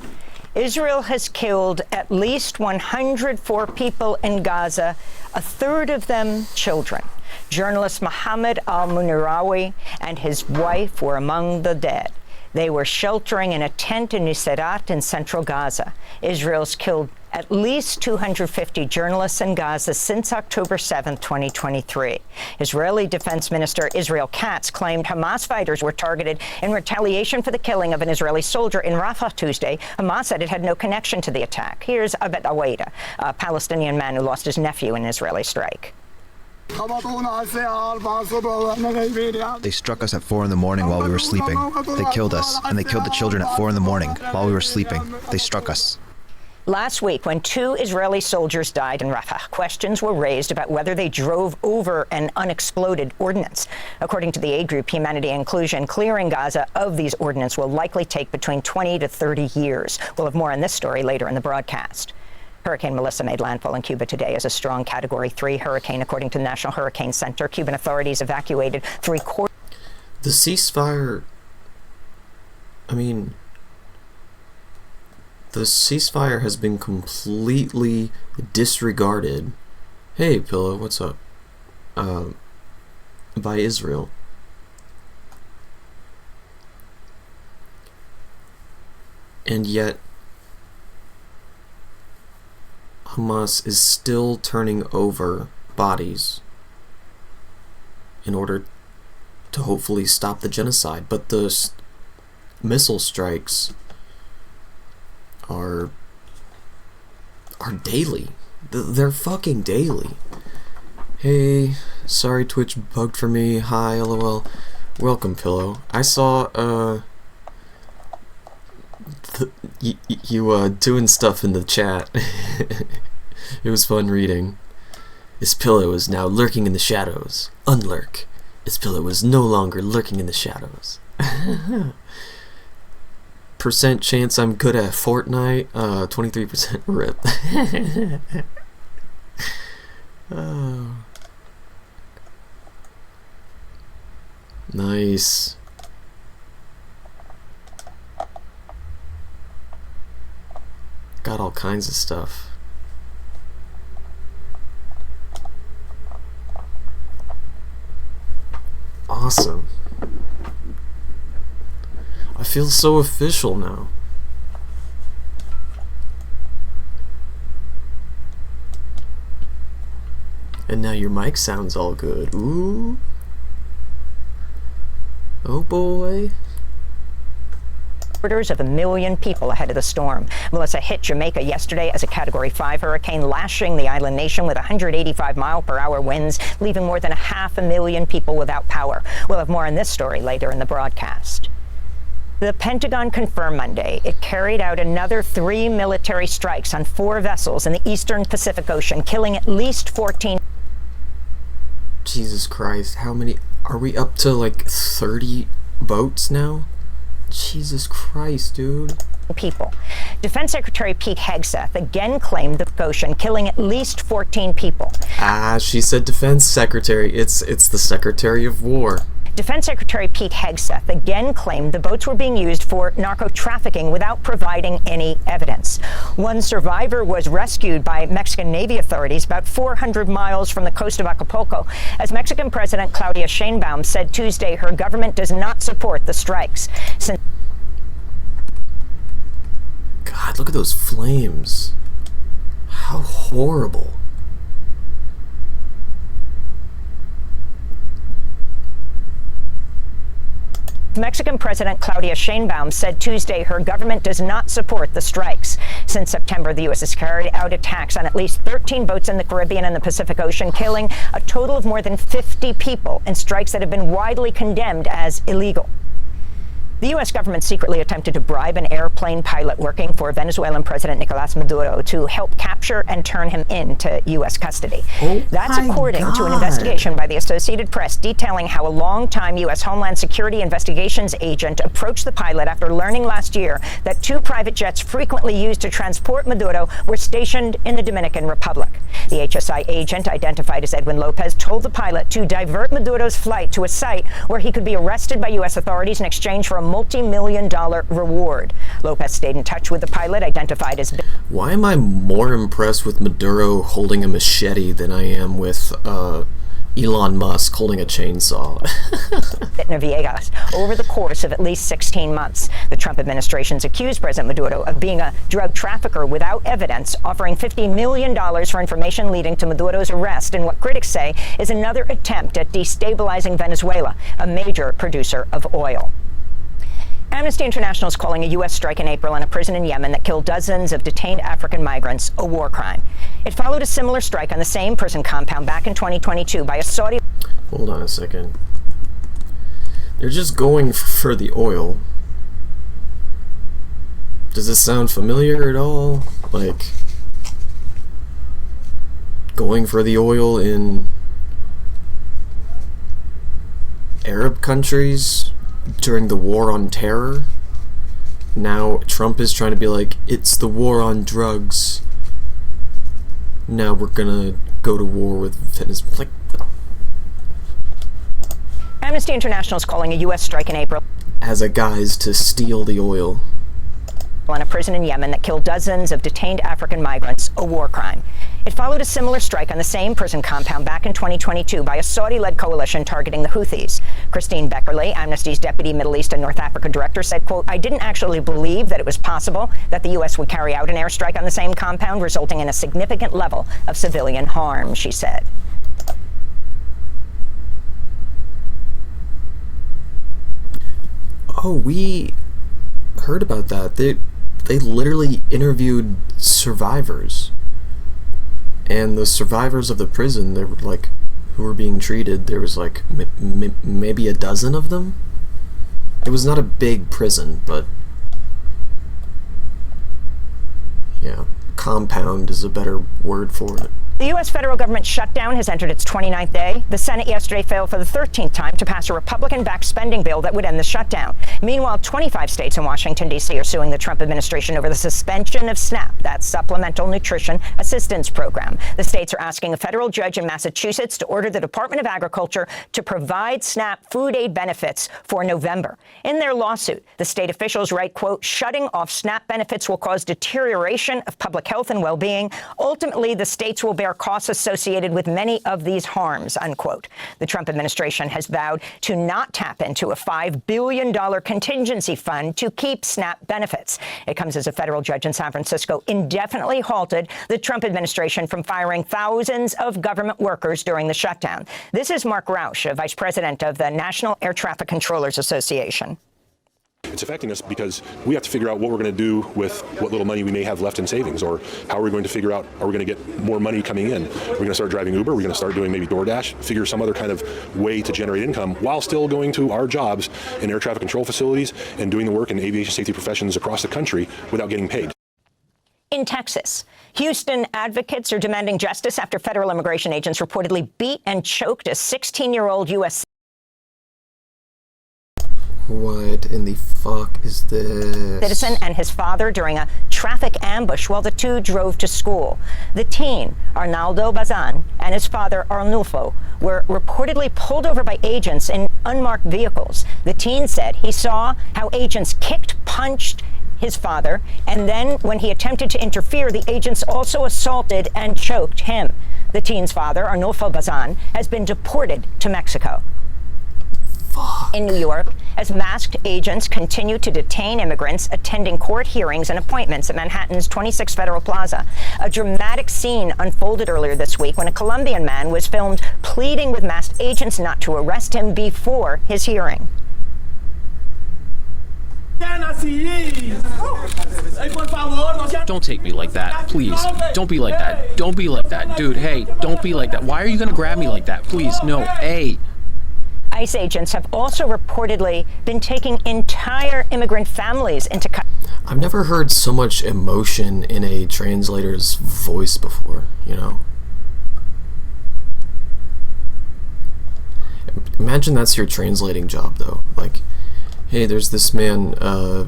Israel has killed at least 104 people in Gaza, a third of them children. Journalist Mohammed al-Munirawi and his wife were among the dead. They were sheltering in a tent in Nuseirat in central Gaza. Israel's killed at least 250 journalists in Gaza since October 7, 2023. Israeli Defense Minister Israel Katz claimed Hamas fighters were targeted in retaliation for the killing of an Israeli soldier in Rafah Tuesday. Hamas said it had no connection to the attack. Here's Abed Awaida, a Palestinian man who lost his nephew in an Israeli strike. They struck us at 4 in the morning while we were sleeping. They killed us, and they killed the children at 4 in the morning while we were sleeping. They struck us. Last week, when 2 Israeli soldiers died in Rafah, questions were raised about whether they drove over an unexploded ordnance. According to the aid group Humanity and Inclusion, clearing Gaza of these ordnance will likely take between 20 to 30 years. We'll have more on this story later in the broadcast. Hurricane Melissa made landfall in Cuba today as a strong Category 3 hurricane. According to the National Hurricane Center, Cuban authorities evacuated 3/4. The ceasefire, I mean, the ceasefire has been completely disregarded. Hey, Pillow, what's up? By Israel. And yet, Hamas is still turning over bodies in order to hopefully stop the genocide. But the missile strikes are daily. They're fucking daily. Hey, sorry Twitch bugged for me. Hi, lol. Welcome, Pillow. I saw you doing stuff in the chat. It was fun reading. His Pillow is now lurking in the shadows. Unlurk. His Pillow is no longer lurking in the shadows. Percent chance I'm good at Fortnite. 23% rip. Oh. Nice. Got all kinds of stuff. Awesome. I feel so official now. And now your mic sounds all good. Ooh. Oh boy. Orders of 1 million people ahead of the storm. Melissa hit Jamaica yesterday as a Category 5 hurricane, lashing the island nation with 185-mile-per-hour winds, leaving more than 500,000 people without power. We'll have more on this story later in the broadcast. The Pentagon confirmed Monday it carried out another 3 military strikes on 4 vessels in the eastern Pacific Ocean, killing at least 14. Jesus Christ, how many? Are we up to like 30 boats now? Jesus Christ, dude. People. Defense Secretary Pete Hegseth again claimed the ocean, killing at least 14 people. She said Defense Secretary. It's the Secretary of War. Defense Secretary Pete Hegseth again claimed the boats were being used for narco-trafficking without providing any evidence. One survivor was rescued by Mexican Navy authorities about 400 miles from the coast of Acapulco. As Mexican President Claudia Sheinbaum said Tuesday, her government does not support the strikes. God, look at those flames. How horrible. Mexican President Claudia Sheinbaum said Tuesday her government does not support the strikes. Since September, the U.S. has carried out attacks on at least 13 boats in the Caribbean and the Pacific Ocean, killing a total of more than 50 people in strikes that have been widely condemned as illegal. The U.S. government secretly attempted to bribe an airplane pilot working for Venezuelan President Nicolas Maduro to help capture and turn him into U.S. custody. That's according to an investigation by the Associated Press detailing how a longtime U.S. Homeland Security investigations agent approached the pilot after learning last year that 2 private jets frequently used to transport Maduro were stationed in the Dominican Republic. The HSI agent, identified as Edwin Lopez, told the pilot to divert Maduro's flight to a site where he could be arrested by U.S. authorities in exchange for a multi-million-dollar reward. Lopez stayed in touch with the pilot, identified as... Why am I more impressed with Maduro holding a machete than I am with Elon Musk holding a chainsaw? Villegas over the course of at least 16 months. The Trump administration's accused President Maduro of being a drug trafficker without evidence, offering $50 million for information leading to Maduro's arrest in what critics say is another attempt at destabilizing Venezuela, a major producer of oil. Amnesty International is calling a U.S. strike in April in a prison in Yemen that killed dozens of detained African migrants a war crime. It followed a similar strike on the same prison compound back in 2022 by a Saudi... Hold on a second. They're just going for the oil. Does this sound familiar at all? Like, going for the oil in Arab countries during the war on terror? Now Trump is trying to be like, it's the war on drugs. Now we're gonna go to war with Venezuela. Like, Amnesty International is calling a U.S. strike in April as a guise to steal the oil. In a prison in Yemen that killed dozens of detained African migrants a war crime. It followed a similar strike on the same prison compound back in 2022 by a Saudi-led coalition targeting the Houthis. Christine Beckerle, Amnesty's deputy Middle East and North Africa director, said, quote, I didn't actually believe that it was possible that the U.S. would carry out an airstrike on the same compound, resulting in a significant level of civilian harm, she said. Oh, we heard about that. They literally interviewed survivors. And the survivors of the prison, they were like, who were being treated, there was like maybe a dozen of them. It was not a big prison, but yeah, compound is a better word for it. The U.S. federal government shutdown has entered its 29th day. The Senate yesterday failed for the 13th time to pass a Republican-backed spending bill that would end the shutdown. Meanwhile, 25 states and Washington, D.C. are suing the Trump administration over the suspension of SNAP, that Supplemental Nutrition Assistance Program. The states are asking a federal judge in Massachusetts to order the Department of Agriculture to provide SNAP food aid benefits for November. In their lawsuit, the state officials write, quote, shutting off SNAP benefits will cause deterioration of public health and well-being. Ultimately, the states will bear costs associated with many of these harms, unquote. The Trump administration has vowed to not tap into a $5 billion contingency fund to keep SNAP benefits. It comes as a federal judge in San Francisco indefinitely halted the Trump administration from firing thousands of government workers during the shutdown. This is Mark Rausch, a vice president of the National Air Traffic Controllers Association. It's affecting us because we have to figure out what we're going to do with what little money we may have left in savings, or how are we going to figure out, are we going to get more money coming in? We're going to start driving Uber, we're going to start doing maybe DoorDash, figure some other kind of way to generate income while still going to our jobs in air traffic control facilities and doing the work in aviation safety professions across the country without getting paid. In Texas, Houston advocates are demanding justice after federal immigration agents reportedly beat and choked a 16-year-old U.S. What in the fuck is this? Citizen and his father during a traffic ambush while the two drove to school. The teen, Arnaldo Bazan, and his father, Arnulfo, were reportedly pulled over by agents in unmarked vehicles. The teen said he saw how agents kicked, punched his father, and then when he attempted to interfere, the agents also assaulted and choked him. The teen's father, Arnulfo Bazan, has been deported to Mexico. In New York, as masked agents continue to detain immigrants attending court hearings and appointments at Manhattan's 26 Federal Plaza. A dramatic scene unfolded earlier this week when a Colombian man was filmed pleading with masked agents not to arrest him before his hearing. Don't take me like that, please. Don't be like that. Don't be like that. Dude, hey, don't be like that. Why are you gonna grab me like that? Please, no, hey. ICE agents have also reportedly been taking entire immigrant families into custody. I've never heard so much emotion in a translator's voice before, you know? Imagine that's your translating job, though. Like, hey, there's this man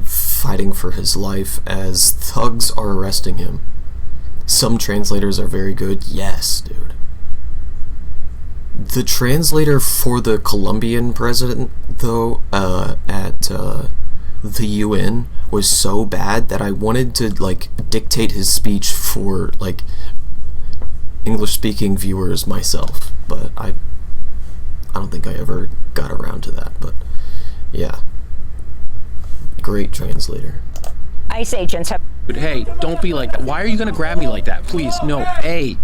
fighting for his life as thugs are arresting him. Some translators are very good. Yes, dude. The translator for the Colombian president, though, at the UN was so bad that I wanted to, like, dictate his speech for, like, English-speaking viewers myself. But I don't think I ever got around to that, but yeah. Great translator. ICE agents have... Hey, don't be like that. Why are you gonna grab me like that? Please, no, hey.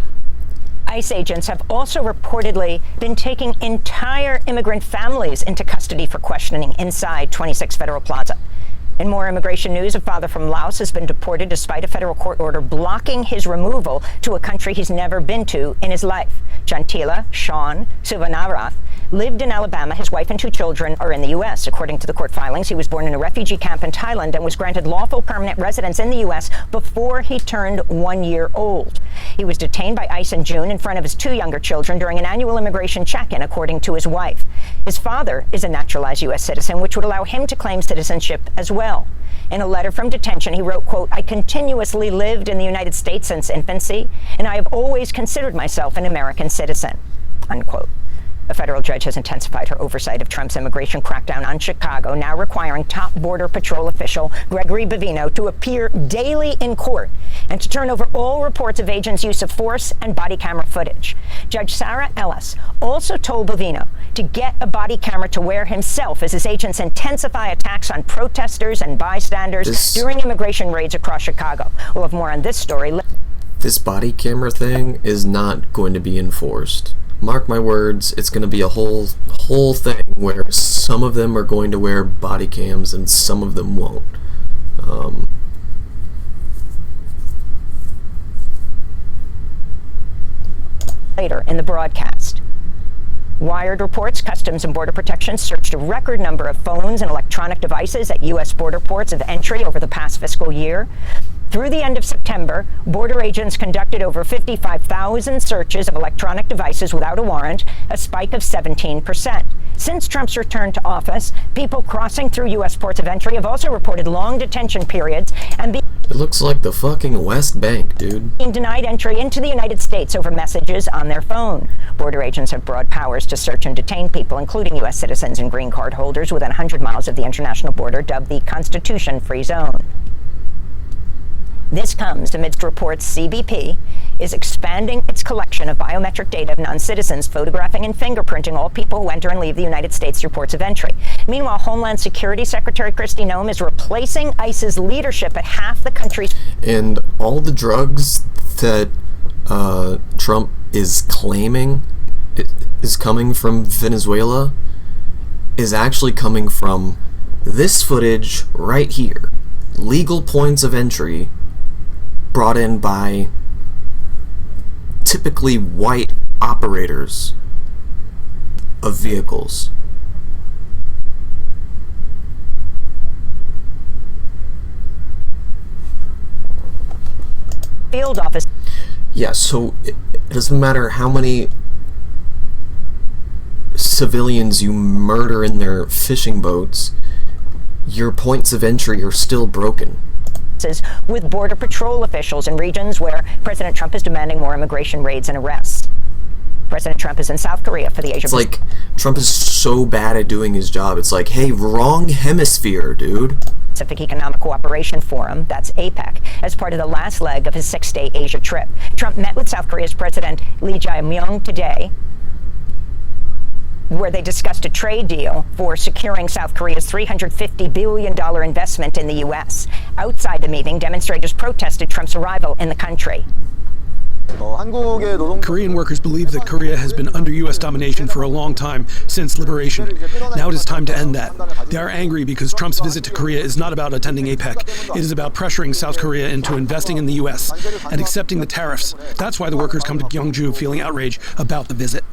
ICE agents have also reportedly been taking entire immigrant families into custody for questioning inside 26 Federal Plaza. In more immigration news, a father from Laos has been deported despite a federal court order blocking his removal to a country he's never been to in his life. Jantila Sean Suvanarath lived in Alabama. His wife and 2 children are in the U.S. According to the court filings, he was born in a refugee camp in Thailand and was granted lawful permanent residence in the U.S. before he turned 1 year old. He was detained by ICE in June in front of his 2 younger children during an annual immigration check-in, according to his wife. His father is a naturalized U.S. citizen, which would allow him to claim citizenship as well. In a letter from detention, he wrote, quote, "I continuously lived in the United States since infancy, and I have always considered myself an American citizen," unquote. A federal judge has intensified her oversight of Trump's immigration crackdown on Chicago, now requiring top Border Patrol official Gregory Bovino to appear daily in court and to turn over all reports of agents' use of force and body camera footage. Judge Sarah Ellis also told Bovino to get a body camera to wear himself as his agents intensify attacks on protesters and bystanders during immigration raids across Chicago. We'll have more on this story. This body camera thing is not going to be enforced. Mark my words, it's going to be a whole thing where some of them are going to wear body cams and some of them won't. Later in the broadcast. Wired reports Customs and Border Protection searched a record number of phones and electronic devices at U.S. border ports of entry over the past fiscal year. Through the end of September, border agents conducted over 55,000 searches of electronic devices without a warrant, a spike of 17%. Since Trump's return to office, people crossing through U.S. ports of entry have also reported long detention periods and It looks like the fucking West Bank, dude. being denied entry into the United States over messages on their phone. Border agents have broad powers to search and detain people, including U.S. citizens and green card holders within 100 miles of the international border, dubbed the Constitution-Free Zone. This comes amidst reports CBP is expanding its collection of biometric data of non-citizens, photographing and fingerprinting all people who enter and leave the United States through ports of entry. Meanwhile, Homeland Security Secretary Kristi Noem is replacing ICE's leadership at half the country's... And all the drugs that Trump is claiming is coming from Venezuela is actually coming from this footage right here. Legal points of entry brought in by typically white operators of vehicles. Field office. Yeah, so it doesn't matter how many civilians you murder in their fishing boats, your points of entry are still broken. With Border Patrol officials in regions where President Trump is demanding more immigration raids and arrests. President Trump is in South Korea for the Asia. It's like Trump is so bad at doing his job. It's like, hey, wrong hemisphere, dude. Pacific Economic Cooperation Forum, that's APEC, as part of the last leg of his 6-day Asia trip. Trump met with South Korea's President Lee Jae-myung today, where they discussed a trade deal for securing South Korea's $350 billion investment in the U.S. Outside the meeting, demonstrators protested Trump's arrival in the country. Korean workers believe that Korea has been under U.S. domination for a long time since liberation. Now it is time to end that. They are angry because Trump's visit to Korea is not about attending APEC. It is about pressuring South Korea into investing in the U.S. and accepting the tariffs. That's why the workers come to Gyeongju feeling outrage about the visit.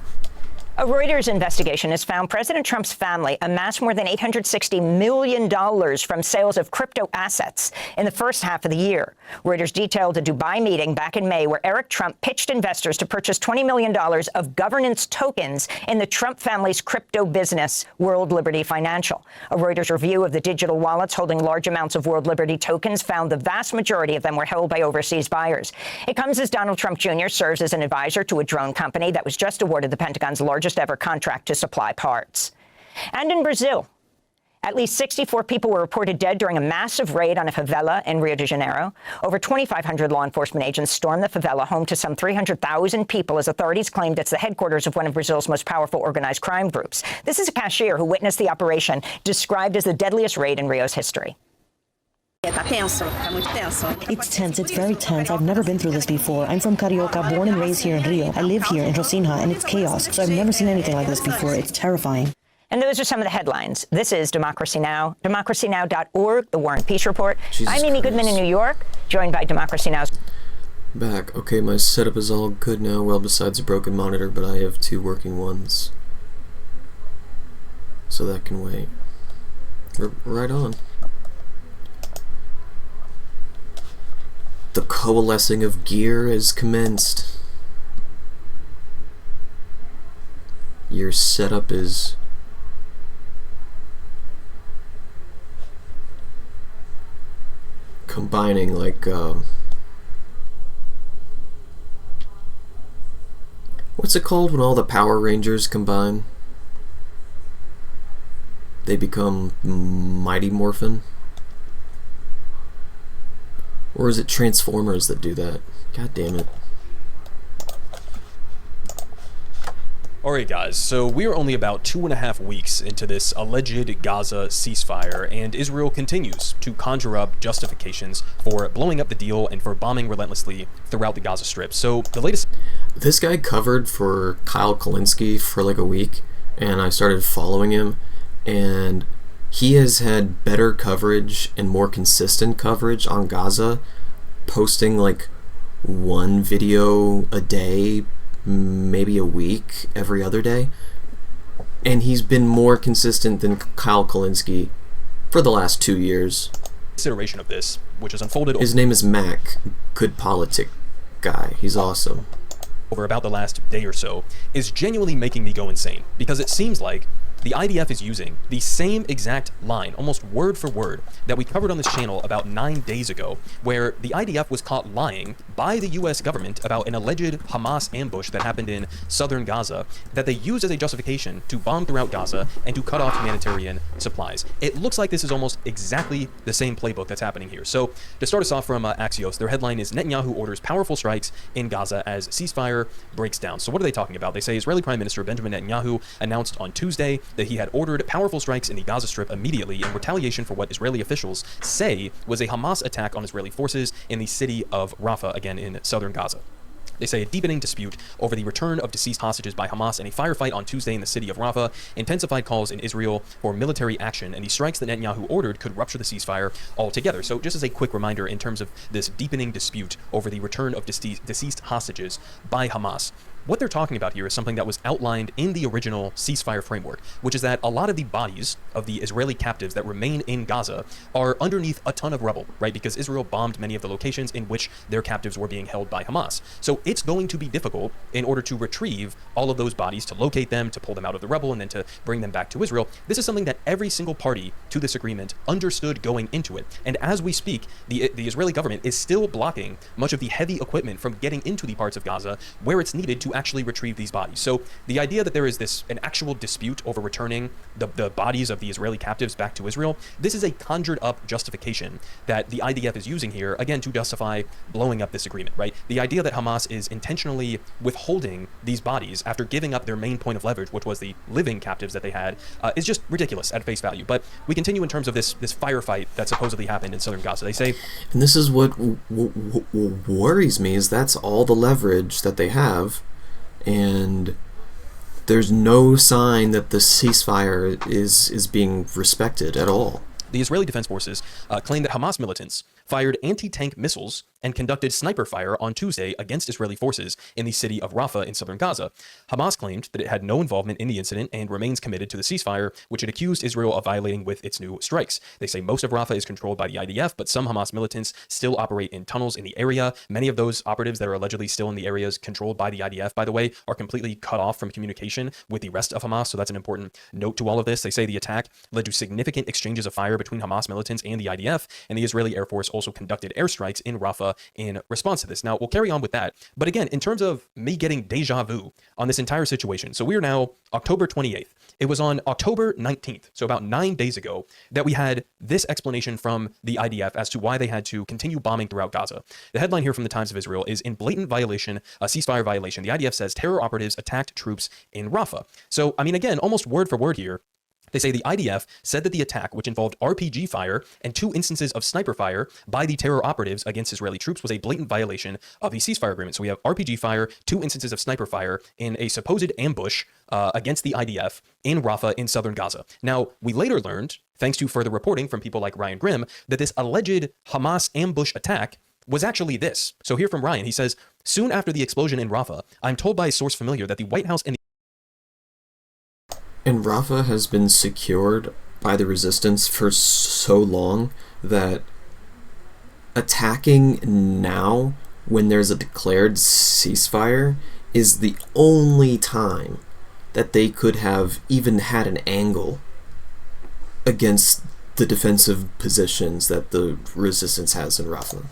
A Reuters investigation has found President Trump's family amassed more than $860 million from sales of crypto assets in the first half of the year. Reuters detailed a Dubai meeting back in May where Eric Trump pitched investors to purchase $20 million of governance tokens in the Trump family's crypto business, World Liberty Financial. A Reuters review of the digital wallets holding large amounts of World Liberty tokens found the vast majority of them were held by overseas buyers. It comes as Donald Trump Jr. serves as an advisor to a drone company that was just awarded the Pentagon's largest ever contract to supply parts. And in Brazil, at least 64 people were reported dead during a massive raid on a favela in Rio de Janeiro. Over 2,500 law enforcement agents stormed the favela, home to some 300,000 people, as authorities claimed it's the headquarters of one of Brazil's most powerful organized crime groups. This is a cashier who witnessed the operation, described as the deadliest raid in Rio's history. It's tense. It's very tense. I've never been through this before. I'm from Carioca, born and raised here in Rio. I live here in Rocinha, and it's chaos. So I've never seen anything like this before. It's terrifying. And those are some of the headlines. This is Democracy Now!, democracynow.org, the War and Peace Report. I'm Amy Goodman in New York, joined by Democracy Now!'s back. Okay, my setup is all good now, well, besides a broken monitor, but I have 2 working ones. So that can wait. Right on. The coalescing of gear has commenced. Your setup is combining like what's it called when all the Power Rangers combine? They become Mighty Morphin? Or is it Transformers that do that? God damn it. Alright guys, so we are only about 2.5 weeks into this alleged Gaza ceasefire, and Israel continues to conjure up justifications for blowing up the deal and for bombing relentlessly throughout the Gaza Strip. So the latest... This guy covered for Kyle Kalinske for like a week, and I started following him, and he has had better coverage and more consistent coverage on Gaza, posting like 1 video a day, maybe a week, every other day. And he's been more consistent than Kyle Kalinske for the last 2 years. Consideration of this, which has unfolded... His name is Mac, good politic guy. He's awesome. Over about the last day or so, is genuinely making me go insane, because it seems like the IDF is using the same exact line, almost word for word, that we covered on this channel about 9 days ago, where the IDF was caught lying by the US government about an alleged Hamas ambush that happened in southern Gaza, that they used as a justification to bomb throughout Gaza and to cut off humanitarian supplies. It looks like this is almost exactly the same playbook that's happening here. So, to start us off from Axios, their headline is Netanyahu orders powerful strikes in Gaza as ceasefire breaks down. So what are they talking about? They say Israeli Prime Minister Benjamin Netanyahu announced on Tuesday that he had ordered powerful strikes in the Gaza Strip immediately in retaliation for what Israeli officials say was a Hamas attack on Israeli forces in the city of Rafah, again in southern Gaza. They say a deepening dispute over the return of deceased hostages by Hamas and a firefight on Tuesday in the city of Rafah intensified calls in Israel for military action, and the strikes that Netanyahu ordered could rupture the ceasefire altogether. So just as a quick reminder in terms of this deepening dispute over the return of deceased hostages by Hamas, what they're talking about here is something that was outlined in the original ceasefire framework, which is that a lot of the bodies of the Israeli captives that remain in Gaza are underneath a ton of rubble, right? Because Israel bombed many of the locations in which their captives were being held by Hamas. So it's going to be difficult in order to retrieve all of those bodies, to locate them, to pull them out of the rubble, and then to bring them back to Israel. This is something that every single party to this agreement understood going into it. And as we speak, the Israeli government is still blocking much of the heavy equipment from getting into the parts of Gaza where it's needed to actually retrieve these bodies. So the idea that there is an actual dispute over returning the bodies of the Israeli captives back to Israel, this is a conjured up justification that the IDF is using here, again, to justify blowing up this agreement, right? The idea that Hamas is intentionally withholding these bodies after giving up their main point of leverage, which was the living captives that they had, is just ridiculous at face value. But we continue in terms of this firefight that supposedly happened in southern Gaza. They say, and this is what worries me, is that's all the leverage that they have, and there's no sign that the ceasefire is being respected at all. The Israeli Defense Forces claim that Hamas militants fired anti-tank missiles and conducted sniper fire on Tuesday against Israeli forces in the city of Rafah in southern Gaza. Hamas claimed that it had no involvement in the incident and remains committed to the ceasefire, which it accused Israel of violating with its new strikes. They say most of Rafah is controlled by the IDF, but some Hamas militants still operate in tunnels in the area. Many of those operatives that are allegedly still in the areas controlled by the IDF, by the way, are completely cut off from communication with the rest of Hamas, so that's an important note to all of this. They say the attack led to significant exchanges of fire between Hamas militants and the IDF, and the Israeli Air Force also conducted airstrikes in Rafah in response to this. Now, we'll carry on with that. But again, in terms of me getting deja vu on this entire situation, so we are now October 28th. It was on October 19th, so about 9 days ago, that we had this explanation from the IDF as to why they had to continue bombing throughout Gaza. The headline here from the Times of Israel is, in blatant violation, a ceasefire violation, the IDF says terror operatives attacked troops in Rafah. So, I mean, again, almost word for word here, they say the IDF said that the attack, which involved RPG fire and 2 instances of sniper fire by the terror operatives against Israeli troops, was a blatant violation of the ceasefire agreement. So we have RPG fire, 2 instances of sniper fire in a supposed ambush against the IDF in Rafah in southern Gaza. Now, we later learned, thanks to further reporting from people like Ryan Grimm, that this alleged Hamas ambush attack was actually this. So here from Ryan, he says, soon after the explosion in Rafah, I'm told by a source familiar that the White House and Rafah has been secured by the resistance for so long that attacking now, when there's a declared ceasefire, is the only time that they could have even had an angle against the defensive positions that the resistance has in Rafah.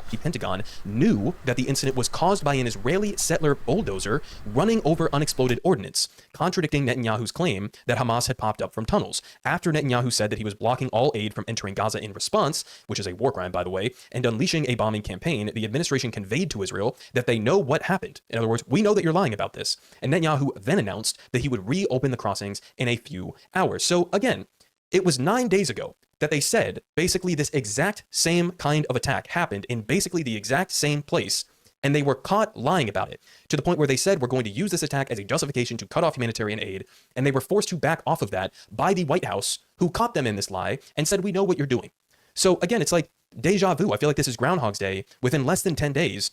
The Pentagon knew that the incident was caused by an Israeli settler bulldozer running over unexploded ordnance, contradicting Netanyahu's claim that Hamas had popped up from tunnels. After Netanyahu said that he was blocking all aid from entering Gaza in response, which is a war crime, by the way, and unleashing a bombing campaign, the administration conveyed to Israel that they know what happened. In other words, we know that you're lying about this. And Netanyahu then announced that he would reopen the crossings in a few hours. So again, it was 9 days ago that they said basically this exact same kind of attack happened in basically the exact same place, and they were caught lying about it, to the point where they said we're going to use this attack as a justification to cut off humanitarian aid, and they were forced to back off of that by the White House, who caught them in this lie and said, we know what you're doing. So again, it's like deja vu. I feel like this is Groundhog's Day. Within less than 10 days,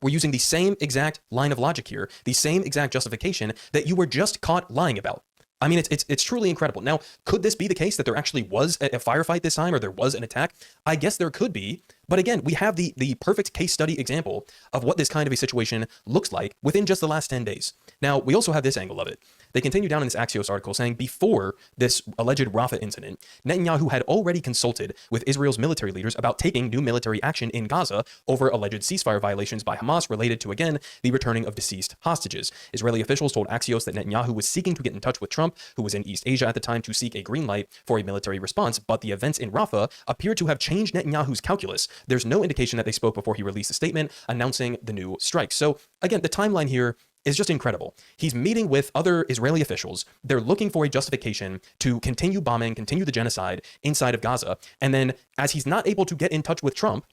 we're using the same exact line of logic here, the same exact justification that you were just caught lying about. I mean, it's truly incredible. Now, could this be the case that there actually was a firefight this time, or there was an attack? I guess there could be. But again, we have the perfect case study example of what this kind of a situation looks like within just the last 10 days. Now, we also have this angle of it. They continue down in this Axios article saying before this alleged Rafah incident, Netanyahu had already consulted with Israel's military leaders about taking new military action in Gaza over alleged ceasefire violations by Hamas related to, again, the returning of deceased hostages. Israeli officials told Axios that Netanyahu was seeking to get in touch with Trump, who was in East Asia at the time, to seek a green light for a military response, but the events in Rafah appear to have changed Netanyahu's calculus. There's no indication that they spoke before he released a statement announcing the new strikes. So again, the timeline here is just incredible. He's meeting with other Israeli officials. They're looking for a justification to continue bombing, continue the genocide inside of Gaza. And then as he's not able to get in touch with Trump,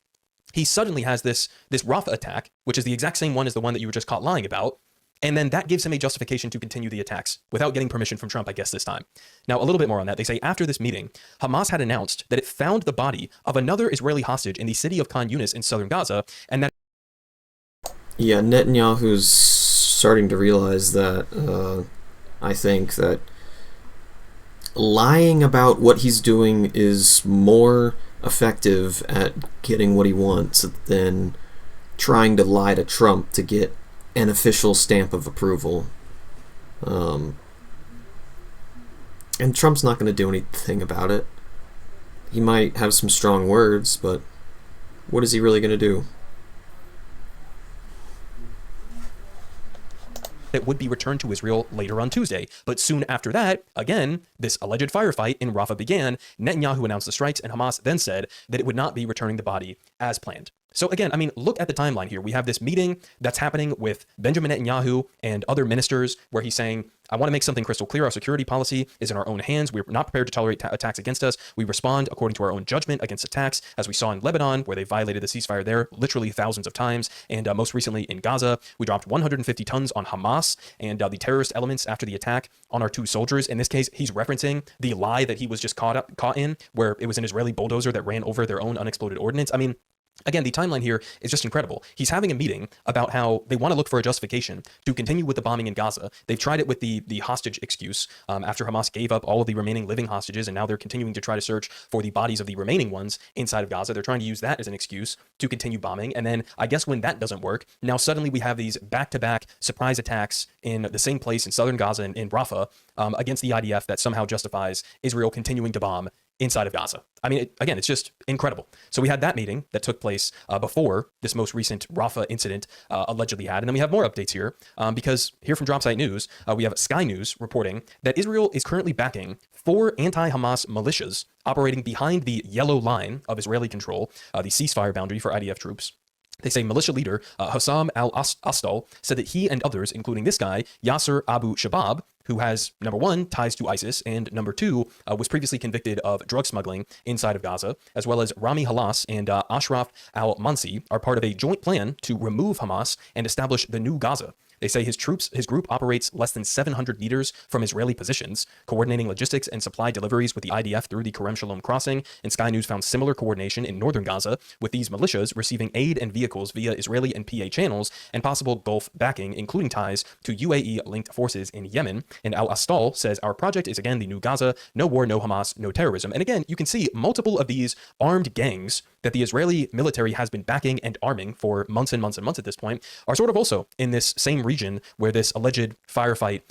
he suddenly has this Rafah attack, which is the exact same one as the one that you were just caught lying about. And then that gives him a justification to continue the attacks without getting permission from Trump, I guess, this time. Now, a little bit more on that. They say after this meeting, Hamas had announced that it found the body of another Israeli hostage in the city of Khan Yunis in southern Gaza, and that... Yeah, Netanyahu's starting to realize that, I think, that lying about what he's doing is more effective at getting what he wants than trying to lie to Trump to get an official stamp of approval. And Trump's not going to do anything about it. He might have some strong words, but what is he really going to do? That would be returned to Israel later on Tuesday. But soon after that, again, this alleged firefight in Rafah began. Netanyahu announced the strikes, and Hamas then said that it would not be returning the body as planned. So again, I mean, look at the timeline here. We have this meeting that's happening with Benjamin Netanyahu and other ministers where he's saying, I want to make something crystal clear. Our security policy is in our own hands. We're not prepared to tolerate attacks against us. We respond according to our own judgment against attacks, as we saw in Lebanon, where they violated the ceasefire there literally thousands of times. And most recently in Gaza, we dropped 150 tons on Hamas and the terrorist elements after the attack on our 2 soldiers. In this case, he's referencing the lie that he was just caught in, where it was an Israeli bulldozer that ran over their own unexploded ordnance. I mean, again, the timeline here is just incredible. He's having a meeting about how they want to look for a justification to continue with the bombing in Gaza. They've tried it with the hostage excuse after Hamas gave up all of the remaining living hostages, and now they're continuing to try to search for the bodies of the remaining ones inside of Gaza. They're trying to use that as an excuse to continue bombing. And then I guess when that doesn't work, now suddenly we have these back-to-back surprise attacks in the same place in southern Gaza, in Rafah, against the IDF that somehow justifies Israel continuing to bomb inside of Gaza. I mean, again, it's just incredible. So we had that meeting that took place before this most recent Rafah incident allegedly had. And then we have more updates here because here from Dropsite News, we have Sky News reporting that Israel is currently backing 4 anti-Hamas militias operating behind the yellow line of Israeli control, the ceasefire boundary for IDF troops. They say militia leader Hossam al-Astal said that he and others, including this guy, Yasser Abu Shabab, who has, number 1, ties to ISIS, and number 2, was previously convicted of drug smuggling inside of Gaza, as well as Rami Halas and Ashraf al-Mansi, are part of a joint plan to remove Hamas and establish the new Gaza. They say his group operates less than 700 meters from Israeli positions, coordinating logistics and supply deliveries with the IDF through the Kerem Shalom crossing. And Sky News found similar coordination in northern Gaza, with these militias receiving aid and vehicles via Israeli and PA channels, and possible Gulf backing, including ties to UAE-linked forces in Yemen. And Al-Astal says, our project is again the new Gaza, no war, no Hamas, no terrorism. And again, you can see multiple of these armed gangs that the Israeli military has been backing and arming for months and months and months at this point are sort of also in this same region where this alleged firefight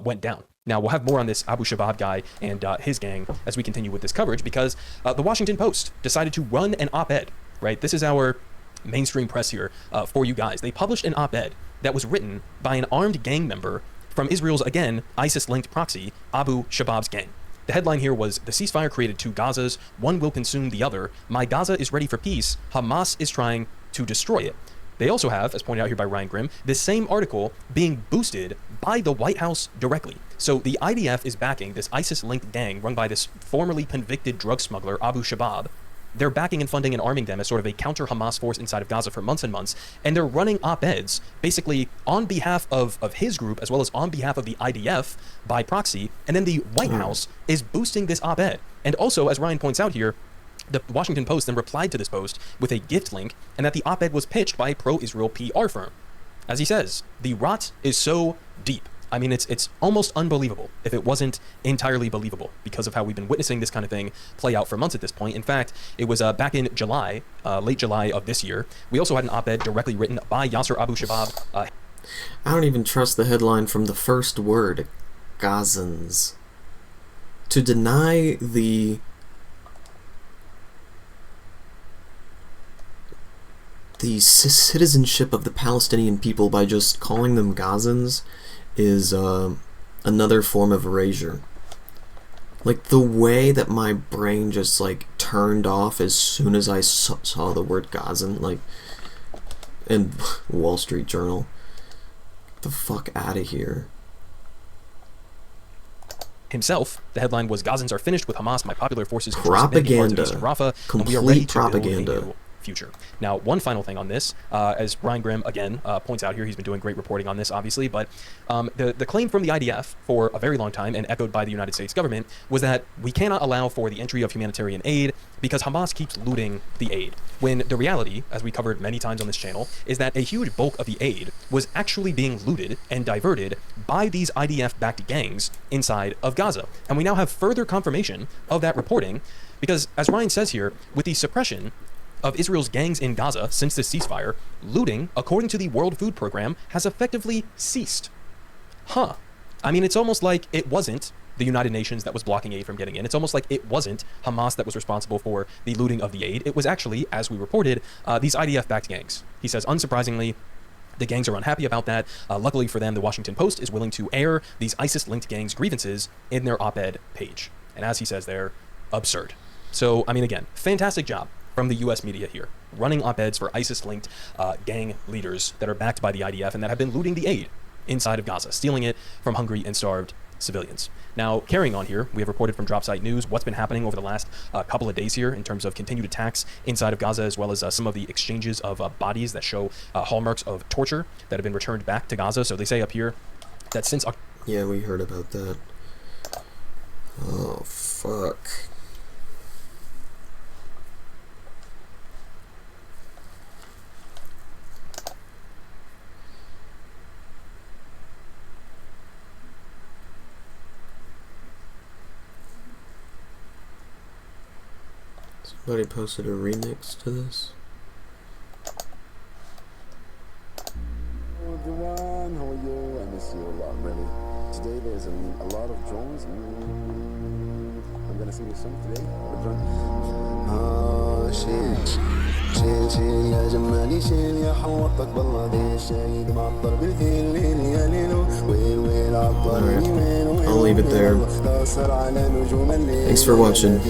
went down. Now, we'll have more on this Abu Shabab guy and his gang as we continue with this coverage, because the Washington Post decided to run an op-ed, right? This is our mainstream press here for you guys. They published an op-ed that was written by an armed gang member from Israel's, again, ISIS-linked proxy, Abu Shabab's gang. The headline here was, the ceasefire created 2 Gazas, one will consume the other. My Gaza is ready for peace. Hamas is trying to destroy it. They also have, as pointed out here by Ryan Grimm, this same article being boosted by the White House directly. So the IDF is backing this ISIS-linked gang run by this formerly convicted drug smuggler, Abu Shabab. They're backing and funding and arming them as sort of a counter-Hamas force inside of Gaza for months and months, and they're running op-eds basically on behalf of his group as well as on behalf of the IDF by proxy, and then the White House is boosting this op-ed. And also, as Ryan points out here, the Washington Post then replied to this post with a gift link, and that the op-ed was pitched by a pro-Israel PR firm. As he says, the rot is so deep. I mean, it's almost unbelievable if it wasn't entirely believable, because of how we've been witnessing this kind of thing play out for months at this point. In fact, it was back in July, late July of this year. We also had an op-ed directly written by Yasser Abu Shabab. I don't even trust the headline from the first word, Gazans. To deny the citizenship of the Palestinian people by just calling them Gazans is another form of erasure. Like, the way that my brain just, like, turned off as soon as I saw the word Gazan, like, in Wall Street Journal. Get the fuck out of here. Himself, the headline was, Gazans are finished with Hamas. My popular forces propaganda. Rafah, complete propaganda. future. Now, one final thing on this, as Brian Grimm, again, points out here, he's been doing great reporting on this, obviously, but the claim from the IDF for a very long time, and echoed by the United States government, was that we cannot allow for the entry of humanitarian aid because Hamas keeps looting the aid. When the reality, as we covered many times on this channel, is that a huge bulk of the aid was actually being looted and diverted by these IDF-backed gangs inside of Gaza. And we now have further confirmation of that reporting because, as Ryan says here, with the suppression of Israel's gangs in Gaza since this ceasefire, looting, according to the World Food Program, has effectively ceased. Huh. I mean, it's almost like it wasn't the United Nations that was blocking aid from getting in. It's almost like it wasn't Hamas that was responsible for the looting of the aid. It was actually, as we reported, these IDF-backed gangs. He says, unsurprisingly, the gangs are unhappy about that. Luckily for them, the Washington Post is willing to air these ISIS-linked gangs' grievances in their op-ed page. And as he says there, absurd. So, I mean, again, fantastic job from the U.S. media here, running op-eds for ISIS-linked gang leaders that are backed by the IDF and that have been looting the aid inside of Gaza, stealing it from hungry and starved civilians. Now, carrying on here, we have reported from Dropsite News what's been happening over the last couple of days here in terms of continued attacks inside of Gaza, as well as some of the exchanges of bodies that show hallmarks of torture that have been returned back to Gaza. So they say up here that since... Yeah, we heard about that. Oh, fuck. Somebody posted a remix to this. Everyone, how are you? I miss you a lot, really. Today there's a lot of drones. I'm gonna sing a song today. شيل شيل يا جمالي شيل يا حوطك بالله ذي الشهيد معطر بالليل ليل يا ليلو ويل ويل عطرني وين وين. I'll leave it there. Thanks for watching.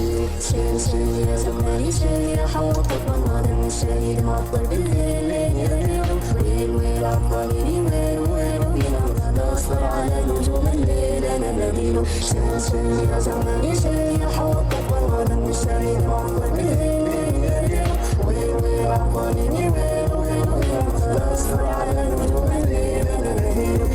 شيل شيل يا جمالي شيل يا حوطك بالله ذي الشهيد معطر بالليل ليل يا ليلو ويل ويل عطرني وين وين وين. ناصر على نجوم الليل انا نبيله. شيل شيل يا جمالي شيل يا حوطك بالله ذي الشهيد معطر بالليل ليل يا ليلو ويل ويل عطرني وين وين وين. ناصر على نجوم الليل انا نبيله.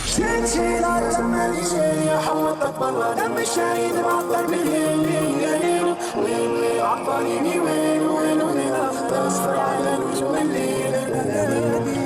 شيل شيل يا جمالي شيل يا حوطك بالله دم الشهيد معطر بالليل يا ليل ويل ويل عطرني وين وين وين. ناصر على نجوم الليل انا نبيله.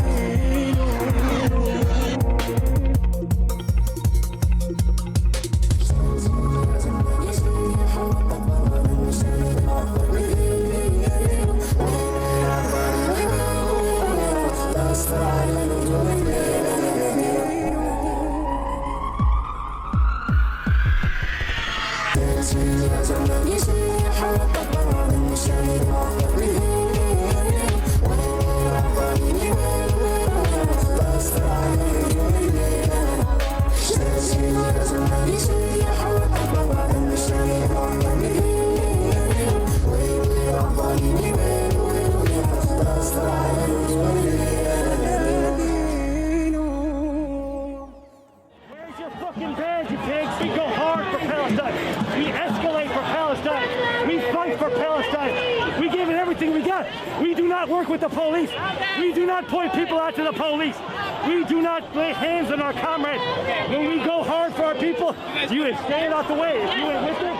We do not work with the police. We do not point people out to the police. We do not lay hands on our comrades. When we go hard for our people, you stand out the way. If you ain't with them,